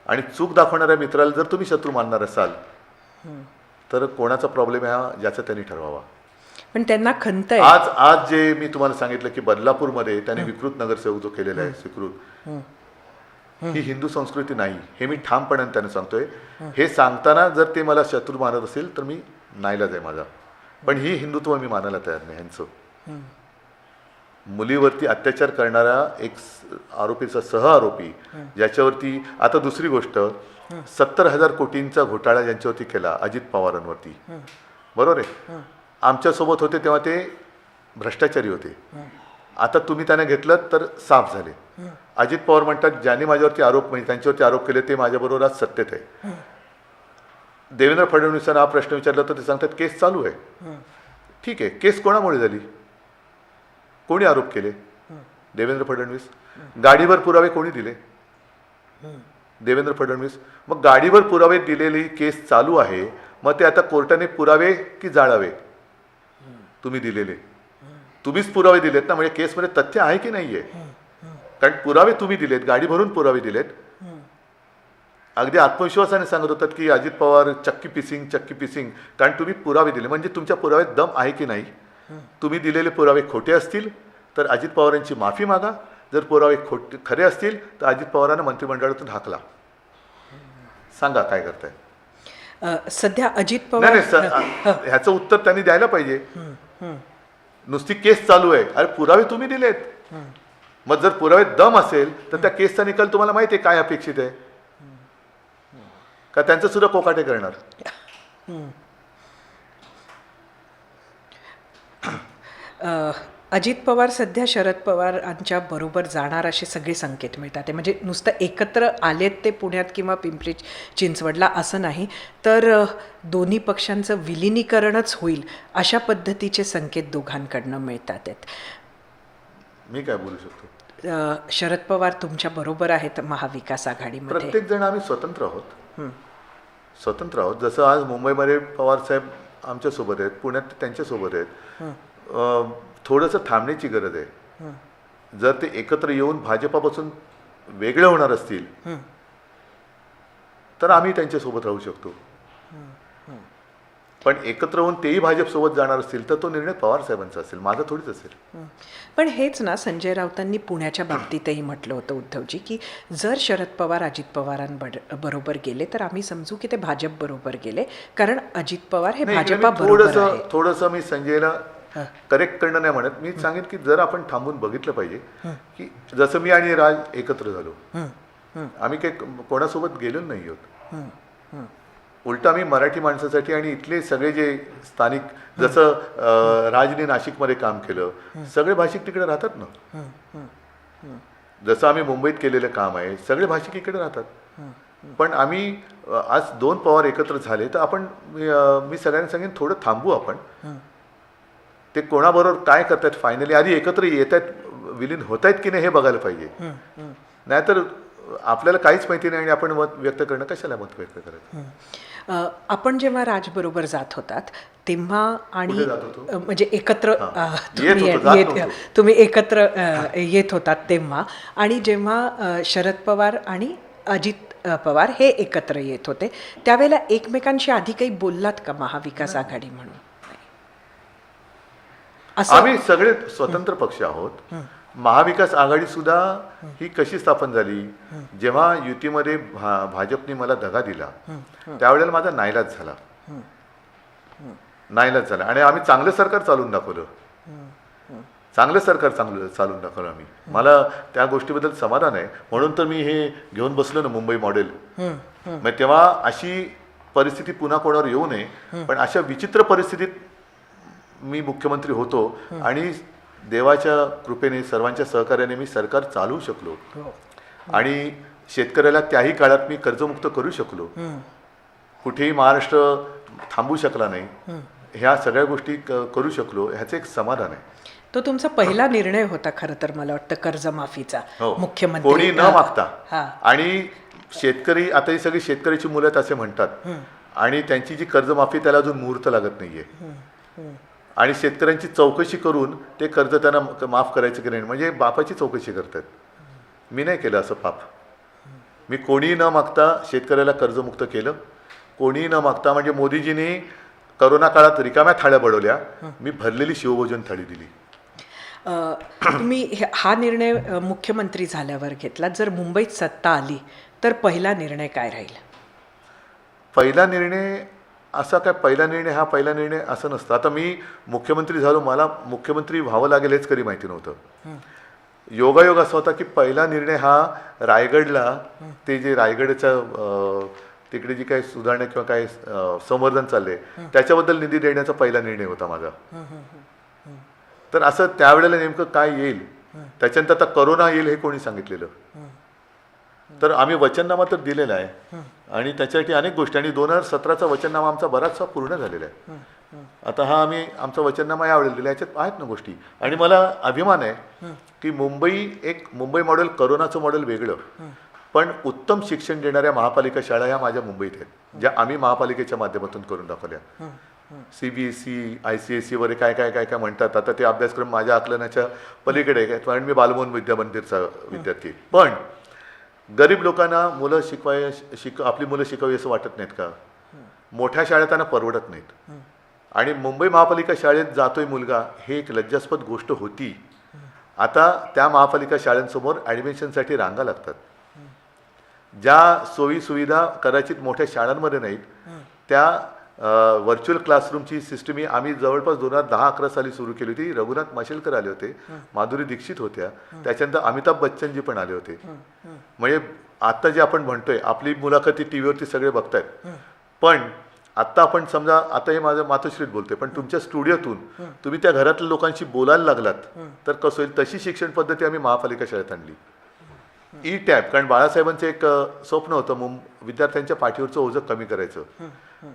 आणि चूक दाखवणाऱ्या मित्राला जर तुम्ही शत्रू मानणार असाल तर कोणाचा प्रॉब्लेम आहे हा ज्याचा त्यांनी ठरवावा. पण त्यांना खंत आहे. आज जे मी तुम्हाला सांगितलं की बदलापूरमध्ये त्याने विकृत नगरसेवक जो केलेला आहे स्वीकृत, ही हिंदू संस्कृती नाही हे मी ठामपणाने त्यांना सांगतोय. हे सांगताना जर ते मला शत्रू मानत असेल तर मी नाईलाज आहे माझा. पण ही हिंदुत्व मी मानायला तयार नाही ह्यांचं. मुलीवरती अत्याचार करणारा एक आरोपीचा सहआरोपी ज्याच्यावरती, आता दुसरी गोष्ट, 70,000 कोटींचा घोटाळा ज्यांच्यावरती केला अजित पवारांवरती, बरोबर आहे, आमच्यासोबत होते तेव्हा ते भ्रष्टाचारी होते. आता तुम्ही त्यांना घेतलं तर साफ झाले. अजित पवार म्हणतात ज्यांनी माझ्यावरती म्हणजे त्यांच्यावरती आरोप केले ते माझ्याबरोबर आज सत्तेत आहे. देवेंद्र फडणवीसांना हा प्रश्न विचारला तर ते सांगतात केस चालू आहे. ठीक आहे, केस कोणामुळे झाली? कोणी आरोप केले? देवेंद्र फडणवीस. गाडीवर पुरावे कोणी दिले? देवेंद्र फडणवीस. मग गाडीवर पुरावे दिलेली केस चालू आहे, मग ते आता कोर्टाने पुरावे की जाळावे? तुम्ही दिलेले, तुम्हीच पुरावे दिलेत ना, म्हणजे केसमध्ये तथ्य आहे की नाहीये? कारण पुरावे तुम्ही दिलेत, गाडी भरून पुरावे दिलेत. अगदी आत्मविश्वासाने सांगत होतात की अजित पवार चक्की पिसिंग, कारण तुम्ही पुरावे दिले. म्हणजे तुमच्या पुराव्यात दम आहे की नाही? तुम्ही दिलेले पुरावे खोटे असतील तर अजित पवारांची माफी मागा. जर पुरावे खरे असतील तर अजित पवारांना मंत्रिमंडळातून हाकला. सांगा काय करताय. सध्या अजित पवार ह्याचं उत्तर त्यांनी द्यायला पाहिजे. नुसती केस चालू आहे, अरे पुरावे तुम्ही दिलेत. मग जर पुरावे दम असेल तर त्या केसचा निकाल तुम्हाला माहिती आहे काय अपेक्षित आहे का? त्यांचं सुद्धा कोकाटे करणार. अजित पवार सध्या शरद पवारांच्या बरोबर जाणार असे सगळे संकेत मिळतात. ते म्हणजे नुसतं एकत्र आलेत ते पुण्यात किंवा पिंपरी चिंचवडला असं नाही, तर दोन्ही पक्षांचं विलिनीकरणच होईल अशा पद्धतीचे संकेत दोघांकडनं मिळतात आहेत. मी काय बोलू शकतो? शरद पवार तुमच्या बरोबर आहेत महाविकास आघाडीमध्ये. प्रत्येक जण आम्ही स्वतंत्र आहोत. जसं आज मुंबईमध्ये पवार साहेब आमच्यासोबत आहेत, पुण्यात ते त्यांच्यासोबत आहेत. थोडंसं थांबण्याची गरज आहे. जर ते एकत्र येऊन भाजपापासून वेगळे होणार असतील तर आम्ही त्यांच्यासोबत राहू शकतो. पण एकत्र होऊन तेही भाजपसोबत जाणार असतील तर तो निर्णय पवार साहेबांचा असेल, माझा थोडीच असेल. पण हेच ना, संजय राऊतांनी पुण्याच्या बाबतीतही म्हटलं होतं उद्धवजी की जर शरद पवार अजित पवारांबरोबर गेले तर आम्ही समजू की ते भाजप बरोबर गेले, कारण अजित पवार हे भाजपा बरोबर आहे. थोडंसं मी संजयला करेक्ट करणं नाही म्हणत. मी सांगेन की जर आपण थांबून बघितलं पाहिजे की जसं मी आणि राज एकत्र झालो, आम्ही काही कोणासोबत गेलो नाही आहोत. उलट आम्ही मराठी माणसासाठी आणि इथले सगळे जे स्थानिक, जसं राजने नाशिकमध्ये काम केलं, सगळे भाषिक तिकडे राहतात ना. जसं आम्ही मुंबईत केलेलं काम आहे, सगळे भाषिक इकडे राहतात. पण आम्ही आज 2 पवार एकत्र झाले तर आपण, मी सगळ्यांना सांगेन थोडं थांबू आपण. ते कोणाबरोबर काय करतायत फायनली, आधी एकत्र येत आहेत, विलीन होत आहेत की नाही हे बघायला पाहिजे. नाहीतर आपल्याला काहीच माहिती नाही आणि आपण मत व्यक्त करणं कशाला मत व्यक्त करायचं. आपण जेव्हा राजबरोबर जात होतात तेव्हा आणि म्हणजे एकत्र तुम्ही एकत्र येत होतात तेव्हा, आणि जेव्हा शरद पवार आणि अजित पवार हे एकत्र येत होते त्यावेळेला एकमेकांशी आधी काही बोललात का महाविकास आघाडी म्हणून? आम्ही सगळे स्वतंत्र पक्ष आहोत. महाविकास आघाडी सुद्धा ही कशी स्थापन झाली, जेव्हा युतीमध्ये भाजपने मला दगा दिला त्यावेळेला माझा नाईलाज झाला आणि आम्ही चांगलं सरकार चालून दाखवलं. चालून दाखवलं आम्ही. मला त्या गोष्टीबद्दल समाधान आहे. म्हणून तर मी हे घेऊन बसलो ना मुंबई मॉडेल. मग तेव्हा अशी परिस्थिती पुन्हा कोणावर येऊ नये, पण अशा विचित्र परिस्थितीत मी मुख्यमंत्री होतो आणि देवाच्या कृपेने सर्वांच्या सहकार्याने मी सरकार चालवू शकलो आणि शेतकऱ्याला त्याही काळात मी कर्जमुक्त करू शकलो. कुठेही महाराष्ट्र थांबू शकला नाही. ह्या सगळ्या गोष्टी करू शकलो, ह्याचं एक समाधान आहे. तो तुमचा पहिला निर्णय होता खरं तर, मला वाटतं कर्जमाफीचा. मुख्यमंत्री कोणी न मागता. आणि शेतकरी, आता ही सगळी शेतकऱ्याची मुलं आहेत असे म्हणतात, आणि त्यांची जी कर्जमाफी त्याला अजून मुहूर्त लागत नाही आहे. आणि शेतकऱ्यांची चौकशी करून ते कर्ज त्यांना माफ करायचं की नाही म्हणजे बापाची चौकशी करतात. मी नाही केलं असं पाप. मी कोणीही न मागता शेतकऱ्याला कर्जमुक्त केलं. कोणीही न मागता म्हणजे मोदीजींनी करोना काळात रिकाम्या थाळ्या बडवल्या, मी भरलेली शिवभोजन थाळी दिली. तुम्ही हा निर्णय मुख्यमंत्री झाल्यावर घेतला. जर मुंबईत सत्ता आली तर पहिला निर्णय काय राहील? पहिला निर्णय असा काय पहिला निर्णय असं नसतं. आता मी मुख्यमंत्री झालो, मला मुख्यमंत्री व्हावं लागेल हेच कधी माहिती नव्हतं. योगायोग असा होता की पहिला निर्णय हा रायगडला ते जे रायगडचं तिकडे जी काही सुधारणा किंवा काही संवर्धन चालले त्याच्याबद्दल निधी देण्याचा पहिला निर्णय होता माझा. तर असं त्यावेळेला नेमकं काय येईल, त्याच्यानंतर आता करोना येईल हे कोणी सांगितलेलं. तर आम्ही वचननामा तर दिलेला आहे आणि त्याच्यासाठी अनेक गोष्टी, आणि 2017चा वचननामा आमचा बराचसा पूर्ण झालेला आहे. आता हा आम्ही आमचा वचननामा यावेळेला दिला, याच्यात आहेत ना गोष्टी. आणि मला अभिमान आहे की मुंबई मॉडेल, करोनाचं मॉडेल वेगळं, पण उत्तम शिक्षण देणाऱ्या महापालिका शाळा ह्या माझ्या मुंबईत आहेत, ज्या आम्ही महापालिकेच्या माध्यमातून करून दाखवल्या. CBSE, ICSE वगैरे काय काय काय काय म्हणतात. आता ते अभ्यासक्रम माझ्या आकलनाच्या पलीकडे आहे, कारण मी बालमोहन विद्या मंदिरचा विद्यार्थी. पण गरीब लोकांना आपली मुलं शिकावी असं वाटत नाहीत का? मोठ्या शाळेत त्यांना परवडत नाहीत. आणि मुंबई महापालिका शाळेत जातोय मुलगा, हे एक लज्जास्पद गोष्ट होती. आता त्या महापालिका शाळांसमोर ॲडमिशनसाठी रांगा लागतात. ज्या सोयी सुविधा कदाचित मोठ्या शाळांमध्ये नाहीत, त्या व्हर्च्युअल क्लासरूमची सिस्टम ही आम्ही जवळपास 2010-11 साली सुरू केली होती. रघुनाथ माशेलकर आले होते, माधुरी दीक्षित होत्या, त्याच्यानंतर अमिताभ बच्चनजी पण आले होते. म्हणजे आत्ता जे आपण म्हणतोय, आपली मुलाखती टी व्हीवरती सगळे बघतायत, पण आत्ता आपण समजा, आता हे माझं मातोश्रीत बोलतोय, पण तुमच्या स्टुडिओतून तुम्ही त्या घरातल्या लोकांशी बोलायला लागलात तर कसं होईल, तशी शिक्षण पद्धती आम्ही महापालिका शाळेत आणली. ई-टॅब, कारण बाळासाहेबांचं एक स्वप्न होतं विद्यार्थ्यांच्या पाठीवरचं ओझं कमी करायचं.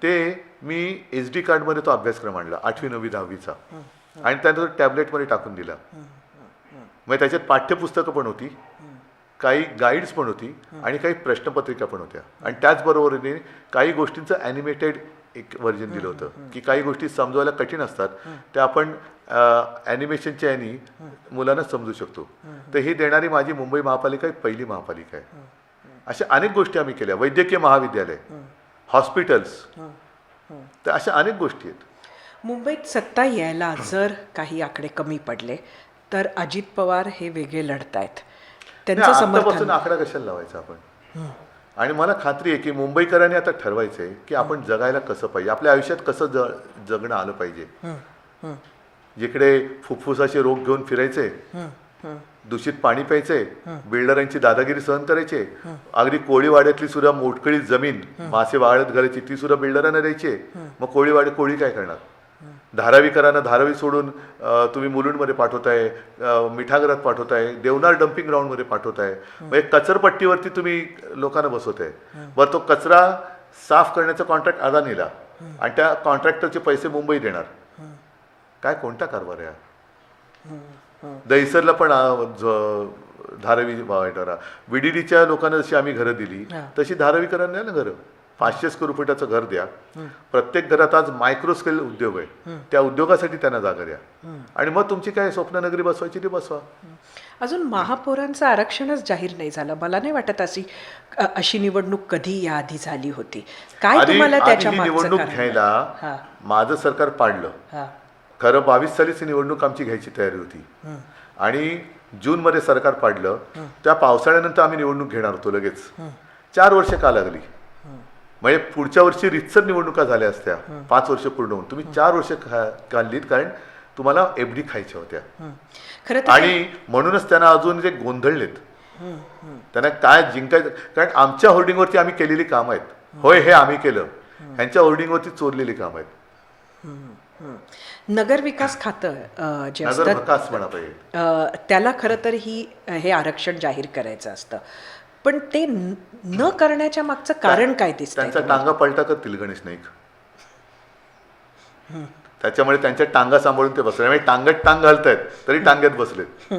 ते मी SD कार्डमध्ये तो अभ्यासक्रम आणला 8वी 9वी 10वीचा, आणि त्यानंतर टॅबलेटमध्ये टाकून दिला. मग त्याच्यात पाठ्यपुस्तकं पण होती, काही गाईड्स पण होती आणि काही प्रश्नपत्रिका पण होत्या. आणि त्याचबरोबरीने काही गोष्टींचं ॲनिमेटेड एक व्हर्जन दिलं होतं की काही गोष्टी समजवायला कठीण असतात, त्या आपण ॲनिमेशनच्या ह्यानी मुलांना समजू शकतो. तर ही देणारी माझी मुंबई महापालिका पहिली महापालिका आहे. अशा अनेक गोष्टी आम्ही केल्या. वैद्यकीय महाविद्यालय, हॉस्पिटल्स, तर अशा अनेक गोष्टी आहेत. मुंबईत सत्ता यायला जर काही आकडे कमी पडले तर अजित पवार हे वेगळे लढतायत, त्यांचं समर्थन. आकडा कशाला लावायचा आपण? आणि मला खात्री आहे की मुंबईकरांनी आता ठरवायचं आहे की आपण जगायला कसं पाहिजे, आपल्या आयुष्यात कसं जगणं आलं पाहिजे. जिकडे फुफ्फुसाचे रोग घेऊन फिरायचे, दूषित पाणी प्यायचे, बिल्डरांची दादागिरी सहन करायचे, अगदी कोळीवाड्यातली सुद्धा मोठकळी जमीन मासे वाळत घालायची ती सुद्धा बिल्डरांना द्यायची. मग कोळी काय करणार? धारावीकरांना धारावी सोडून तुम्ही मुलुंडमध्ये पाठवताय, मिठागरात पाठवताय, देवनार डम्पिंग ग्राउंडमध्ये पाठवताय. मग एक कचरपट्टीवरती तुम्ही लोकांना बसवताय. बरं, तो कचरा साफ करण्याचा कॉन्ट्रॅक्ट अदानीला, आणि त्या कॉन्ट्रॅक्टरचे पैसे मुंबई देणार. काय कोणता कारभार आहे? दहिसरला पण धारावी वाटारा, VDDच्या लोकांना जशी आम्ही घरं दिली तशी धारावीकरांना ना घरं. 500 स्क्वेअर फुटाचं घर द्या. प्रत्येक घरात आज मायक्रो स्केल उद्योग आहे, त्या उद्योगासाठी त्यांना जागा द्या. आणि मग तुमची काय स्वप्ननगरी बसवायची ती बसवा. अजून महापौरांचं आरक्षणच जाहीर नाही झालं. मला नाही वाटत अशी निवडणूक कधी याआधी झाली होती. काय तुम्हाला त्याच्या निवडणूक घ्यायला माझं सरकार पाडलं. खरं 22 सालीच निवडणूक आमची घ्यायची तयारी होती, आणि जूनमध्ये सरकार पाडलं. त्या पावसाळ्यानंतर आम्ही निवडणूक घेणार होतो लगेच. 4 वर्ष का लागली? म्हणजे पुढच्या वर्षी रितसर निवडणुका झाल्या असत्या 5 वर्ष पूर्ण होऊन. तुम्ही 4 वर्ष काढलीत, कारण तुम्हाला FD खायच्या होत्या. आणि म्हणूनच त्यांना अजून जे गोंधळलेत, त्यांना काय जिंकायचं, कारण आमच्या होर्डिंगवरती आम्ही केलेली कामं आहेत. होय, हे आम्ही केलं, ह्यांच्या होर्डिंगवरती चोरलेली कामं आहेत. नगर विकास खातं जे असतं त्याला खरं तर हे आरक्षण जाहीर करायचं असतं, पण ते न करण्याच्या मागचं कारण काय दिसतं? त्यांचा टांगा पलटा करतील गणेश नाईक. त्याच्यामुळे त्यांच्या टांगा सांभाळून ते बसले. टांग्यात टांग घालतायत तरी टांग्यात बसलेत.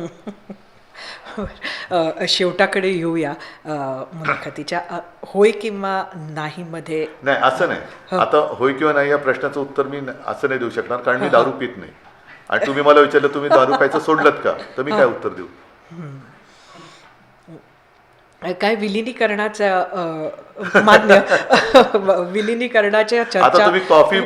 शेवटाकडे येऊया मुलाखतीच्या. होय किंवा नाही मध्ये नाही असं नाही. आता होय किंवा नाही या प्रश्नाचं उत्तर मी असं नाही देऊ शकणार, कारण मी दारू पित नाही. आणि तुम्ही मला विचारलं तुम्ही दारू प्यायचं सोडलत का, तर मी काय उत्तर देऊ? काय विलिनीकरणाचं मान्य विलिनीकरणाच्या आता चर्चा. तुम्ही कॉफी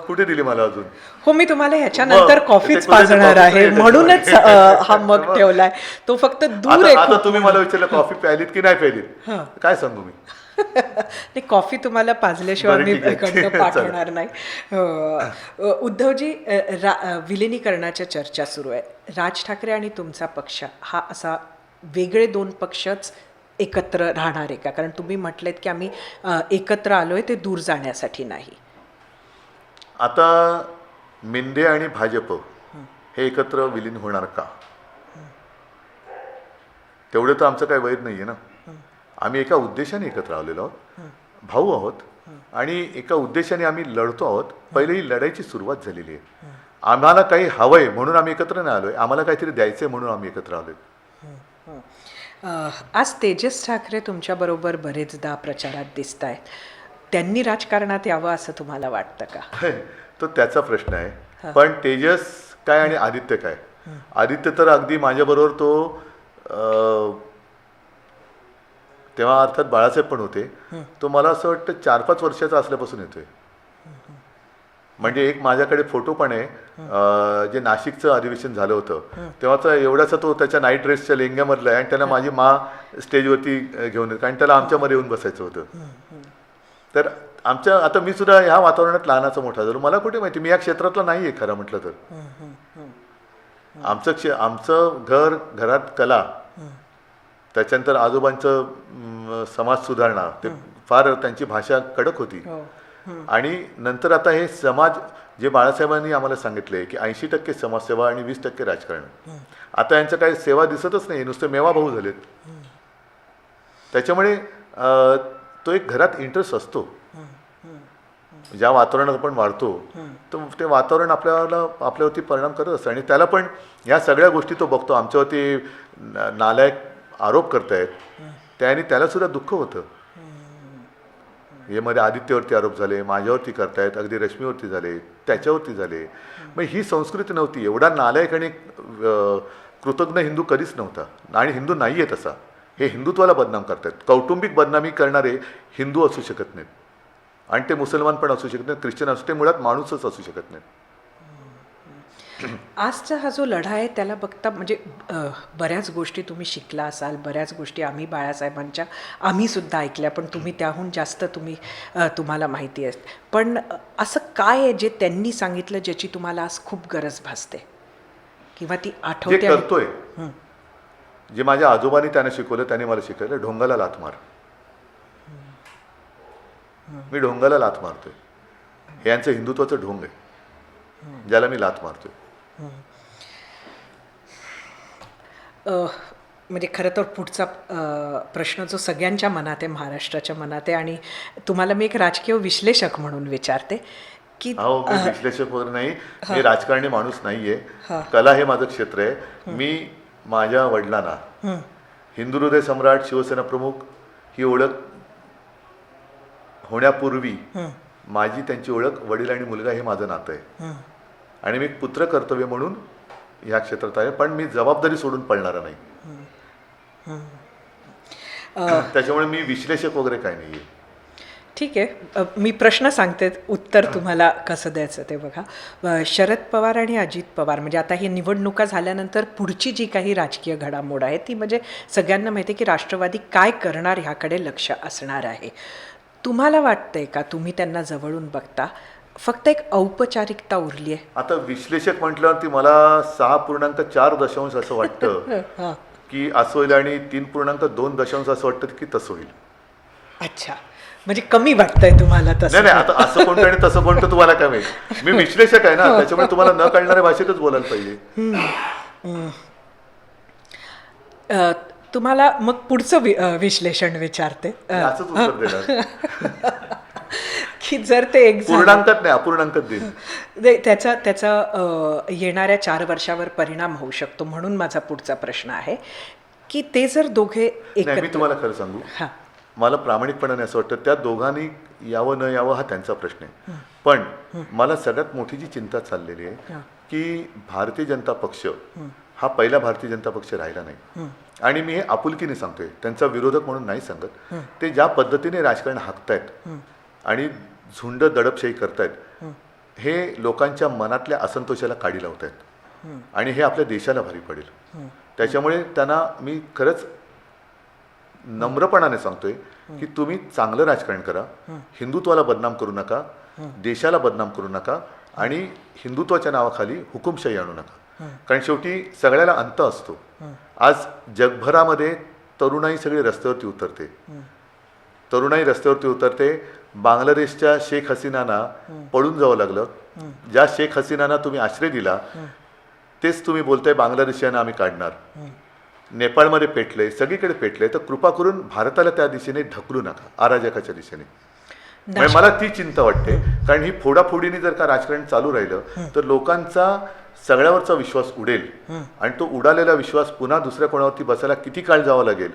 कुठे दिली मला अजून? हो, मी तुम्हाला ह्याच्यानंतर मग कॉफीच ते कुठे पाजणार कॉफी आहे, नाही म्हणूनच त्याच्यामुळे. हा मग ठेवलाय. तो फक्त दूर आता आहे आता खूप. तुम्ही मला विचारलं कॉफी प्यायलीत की नाही प्यायलीत, काय सांगू मी? नाही, कॉफी तुम्हाला पाजल्याशिवाय बरं, मी ठीक आहे. इकडनं पाठवणार नाही. उद्धवजी, विलिनीकरणाच्या चर्चा सुरू आहे. राज ठाकरे आणि तुमचा पक्ष हा असा वेगळे दोन पक्षच एकत्र राहणार आहे का? कारण तुम्ही म्हटलेत की आम्ही एकत्र आलोय ते दूर जाण्यासाठी नाही. आता मिंदे आणि भाजप हे एकत्र विलीन होणार का? तेवढं तर आमचं काही वैर नाही आहे ना. आम्ही एका उद्देशाने एकत्र आलेलो आहोत, भाऊ आहोत, आणि एका उद्देशाने आम्ही लढतो आहोत. पहिले ही लढाईची सुरुवात झालेली आहे. आम्हाला काही हवंय म्हणून आम्ही एकत्र नाही आलोय, आम्हाला काहीतरी द्यायचंय म्हणून आम्ही एकत्र आलोय. आज तेजस ठाकरे तुमच्याबरोबर बरेचदा प्रचारात दिसत आहेत. त्यांनी राजकारणात यावं असं तुम्हाला वाटतं का? तो त्याचा प्रश्न आहे. पण तेजस काय आणि आदित्य काय? आदित्य तर अगदी माझ्याबरोबर तो तेव्हा अर्थात बाळासाहेब पण होते, तो मला असं वाटतं 4-5 वर्षाचा असल्यापासून येतोय. म्हणजे एक माझ्याकडे फोटो पण आहे, जे नाशिकचं अधिवेशन झालं होतं तेव्हाचा एवढासा तो त्याच्या नाईट ड्रेसच्या लेंग्यामधला आहे, आणि त्याला माझी स्टेजवरती घेऊन येते, कारण त्याला आमच्यामध्ये येऊन बसायचं होतं. तर आता मी सुद्धा ह्या वातावरणात लहानाचा मोठा झालो. मला कुठे माहिती, मी या क्षेत्रातला नाही आहे खरं म्हटलं तर. आमचं घरात कला, त्याच्यानंतर आजोबांचं समाज सुधारणा, ते फार त्यांची भाषा कडक होती. आणि नंतर आता हे समाज जे बाळासाहेबांनी आम्हाला सांगितले की 80% समाजसेवा आणि 20% राजकारण. आता यांचं काही सेवा दिसतच नाही, नुसते मेवा भाऊ झालेत. त्याच्यामुळे तो एक घरात इंटरेस्ट असतो. ज्या वातावरणात आपण वाढतो तर ते वातावरण आपल्यावरती परिणाम करत असतं, आणि त्याला पण ह्या सगळ्या गोष्टी तो बघतो. आमच्यावरती नालायक आरोप करतायत, त्याने त्याला सुद्धा दुःख होतं. हे मध्ये आदित्यवरती आरोप झाले, माझ्यावरती करतायत, अगदी रश्मीवरती झाले, त्याच्यावरती झाले. मग ही संस्कृती नव्हती. एवढा नालायक आणि कृतज्ञ हिंदू कधीच नव्हता, आणि हिंदू नाही आहे तसा. हे हिंदुत्वाला बदनाम करतायत. कौटुंबिक बदनामी करणारे हिंदू असू शकत नाहीत, आणि ते मुसलमान पण असू शकत नाहीत, ख्रिश्चन असू, ते मुळात माणूसच असू शकत नाहीत. आजचा हा जो लढा आहे त्याला बघता म्हणजे बऱ्याच गोष्टी तुम्ही शिकला असाल, बऱ्याच गोष्टी आम्ही सुद्धा ऐकल्या, पण तुम्ही त्याहून जास्त तुम्हाला माहिती आहे. पण असं काय आहे जे त्यांनी सांगितलं ज्याची तुम्हाला आज खूप गरज भासते किंवा ती आठवते? जे करतोय, जे माझ्या आजोबांनी त्यांना शिकवलं, त्यांनी मला शिकवलं, ढोंगाला लाथ मार. मी ढोंगाला लाथ मारतोय. हे यांचं हिंदुत्वाचं ढोंग आहे, ज्याला मी लाथ मारतोय. म्हणजे खरं तर पुढचा प्रश्न जो सगळ्यांच्या मनात आहे, महाराष्ट्राच्या मनात आहे, आणि तुम्हाला मी एक राजकीय विश्लेषक म्हणून विचारते की मी विश्लेषक वगैरे नाही, मी राजकारणी माणूस नाहीये. कला हे माझं क्षेत्र आहे. मी माझ्या वडिलांना हिंदू हृदय सम्राट, शिवसेना प्रमुख ही ओळख होण्यापूर्वी माझी त्यांची ओळख वडील आणि मुलगा हे माझं नातं आहे, आणि मी पुत्र कर्तव्य म्हणून ह्या क्षेत्रात आहे. पण मी जबाबदारी सोडून पळणारा नाही. त्याच्यामुळे मी विश्लेषक वगैरे काय नाही आहे. ठीक आहे, मी प्रश्न सांगते, उत्तर तुम्हाला कसं द्यायचं ते बघा. शरद पवार आणि अजित पवार, म्हणजे आता ही निवडणुका झाल्यानंतर पुढची जी काही राजकीय घडामोड आहे ती म्हणजे सगळ्यांना माहिती आहे की राष्ट्रवादी काय करणार ह्याकडे लक्ष असणार आहे. तुम्हाला वाटतंय का, तुम्ही त्यांना जवळून बघता, फक्त एक औपचारिकता उरली आहे? आता विश्लेषक म्हटल्यावरती मला 6.4 असं वाटतं की असं होईल, आणि 3.2 असं वाटतं की तसं होईल. अच्छा, म्हणजे कमी वाटतंय तुम्हाला तसं? नाही, आता असं कोणतं आणि तसं कोणतं तुम्हाला काय माहिती. मी विश्लेषक आहे ना, त्याच्यामुळे तुम्हाला न कळणाऱ्या भाषेतच बोलायला पाहिजे. तुम्हाला मग पुढचं विश्लेषण विचारते. असंच उत्तर देणार की जर ते एक पूर्णांकात नाही, अपूर्णांकात देईल. त्याचा येणाऱ्या 4 वर्षावर परिणाम होऊ शकतो. म्हणून माझा पुढचा प्रश्न आहे की ते जर दोघे नाही, मी एकत्र तुम्हाला खरं सांगू, हां मला प्रामाणिकपणाने असं वाटतं त्या दोघांनी यावं न यावं हा त्यांचा प्रश्न आहे. पण मला सगळ्यात मोठी जी चिंता चाललेली आहे हां. की भारतीय जनता पक्ष हा पहिला भारतीय जनता पक्ष राहिला नाही. आणि मी हे आपुलकीने सांगतोय, त्यांचा विरोधक म्हणून नाही सांगत. ते ज्या पद्धतीने राजकारण हाकतायत आणि झुंड दडपशाही करतायत, हे लोकांच्या मनातल्या असंतोषाला काडी लावत आहेत आणि हे आपल्या देशाला भारी पडेल. त्याच्यामुळे त्यांना मी खरंच नम्रपणाने सांगतोय की तुम्ही चांगलं राजकारण करा, हिंदुत्वाला बदनाम करू नका, देशाला बदनाम करू नका आणि हिंदुत्वाच्या नावाखाली हुकुमशाही आणू नका. कारण शेवटी सगळ्याला अंत असतो. आज जगभरामध्ये तरुणाई सगळी रस्त्यावरती उतरते, तरुणाई रस्त्यावरती उतरते. बांगलादेशच्या शेख हसीनाना पळून जावं लागलं. ज्या शेख हसीनाना तुम्ही आश्रय दिला तेच तुम्ही बोलताय बांगलादेशियांना आम्ही काढणार. नेपाळमध्ये पेटले, सगळीकडे पेटले. तर कृपा करून भारताला त्या दिशेने ढकलू नका, अराजकाच्या दिशेने. म्हणजे मला ती चिंता वाटते. कारण ही फोडाफोडीने जर का राजकारण चालू राहिलं तर लोकांचा सगळ्यावरचा विश्वास उडेल आणि तो उडालेला विश्वास पुन्हा दुसऱ्या कोणावरती बसायला किती काळ जावं लागेल,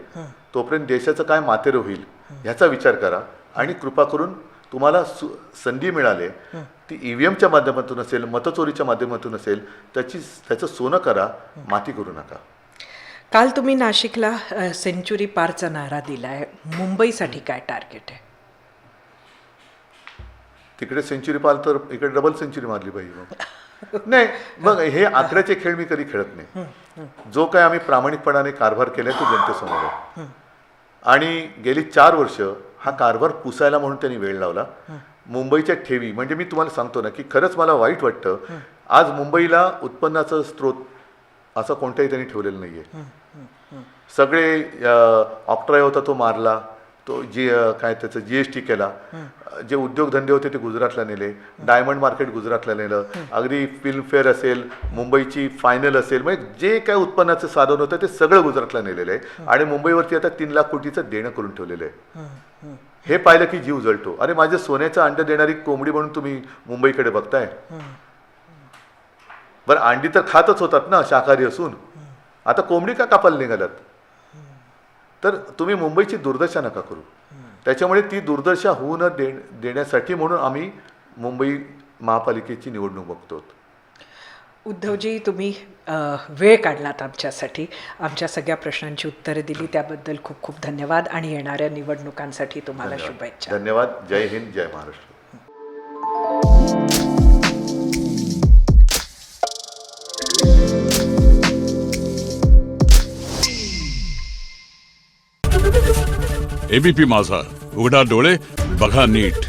तोपर्यंत देशाचं काय मातेरं होईल ह्याचा विचार करा. आणि कृपा करून तुम्हाला संधी मिळाली, ती EVMच्या माध्यमातून असेल, मतचोरीच्या माध्यमातून असेल, त्याचं सोनं करा, माती करू नका. काल तुम्ही नाशिकला सेंचुरी पारचा नारा दिलाय. मुंबईसाठी काय टार्गेट आहे? तिकडे सेंचुरी पाल तर इकडे डबल सेंचुरी मारली पाहिजे. नाही, मग हे आकड्याचे खेळ मी कधी खेळत नाही. जो काय आम्ही प्रामाणिकपणाने कारभार केलाय तो जनतेसमोर आहे. आणि गेली 4 वर्ष हा कारभार पुसायला म्हणून त्यांनी वेळ लावला. मुंबईच्या ठेवी, म्हणजे मी तुम्हाला सांगतो ना की खरंच मला वाईट वाटतं, आज मुंबईला उत्पन्नाचा स्रोत असं कोणत्याही त्यांनी ठेवलेलं नाहीये. सगळे ऑक्ट्राय होता तो मारला, तो काय त्याचं GST केला. जे उद्योगधंदे होते ते गुजरातला नेले, डायमंड मार्केट गुजरातला नेलं, अगदी फिल्मफेअर असेल, मुंबईची फायनल असेल, म्हणजे जे काय उत्पन्नाचं साधन होतं ते सगळं गुजरातला नेलेलं आहे. आणि मुंबईवरती आता 3 लाख कोटीचं देणं करून ठेवलेलं आहे. हे पाहिलं की जीव जळतो. अरे माझ्या सोन्याचं अंड देणारी कोंबडी म्हणून तुम्ही मुंबईकडे बघताय. बरं, अंडी तर खातच होतात ना शाकाहारी असून, आता कोंबडी का कापायला निघालात? तर तुम्ही मुंबईची दुर्दशा नका करू. त्याच्यामुळे ती दुर्दशा होऊ न देण्यासाठी म्हणून आम्ही मुंबई महापालिकेची निवडणूक बघतो. उद्धवजी, तुम्ही वेळ काढलात आमच्यासाठी, आमच्या सगळ्या प्रश्नांची उत्तरं दिली, त्याबद्दल खूप खूप धन्यवाद आणि येणाऱ्या निवडणुकांसाठी तुम्हाला शुभेच्छा. धन्यवाद. जय हिंद, जय महाराष्ट्र. ABP माझा, उघडा डोळे बघा नीट.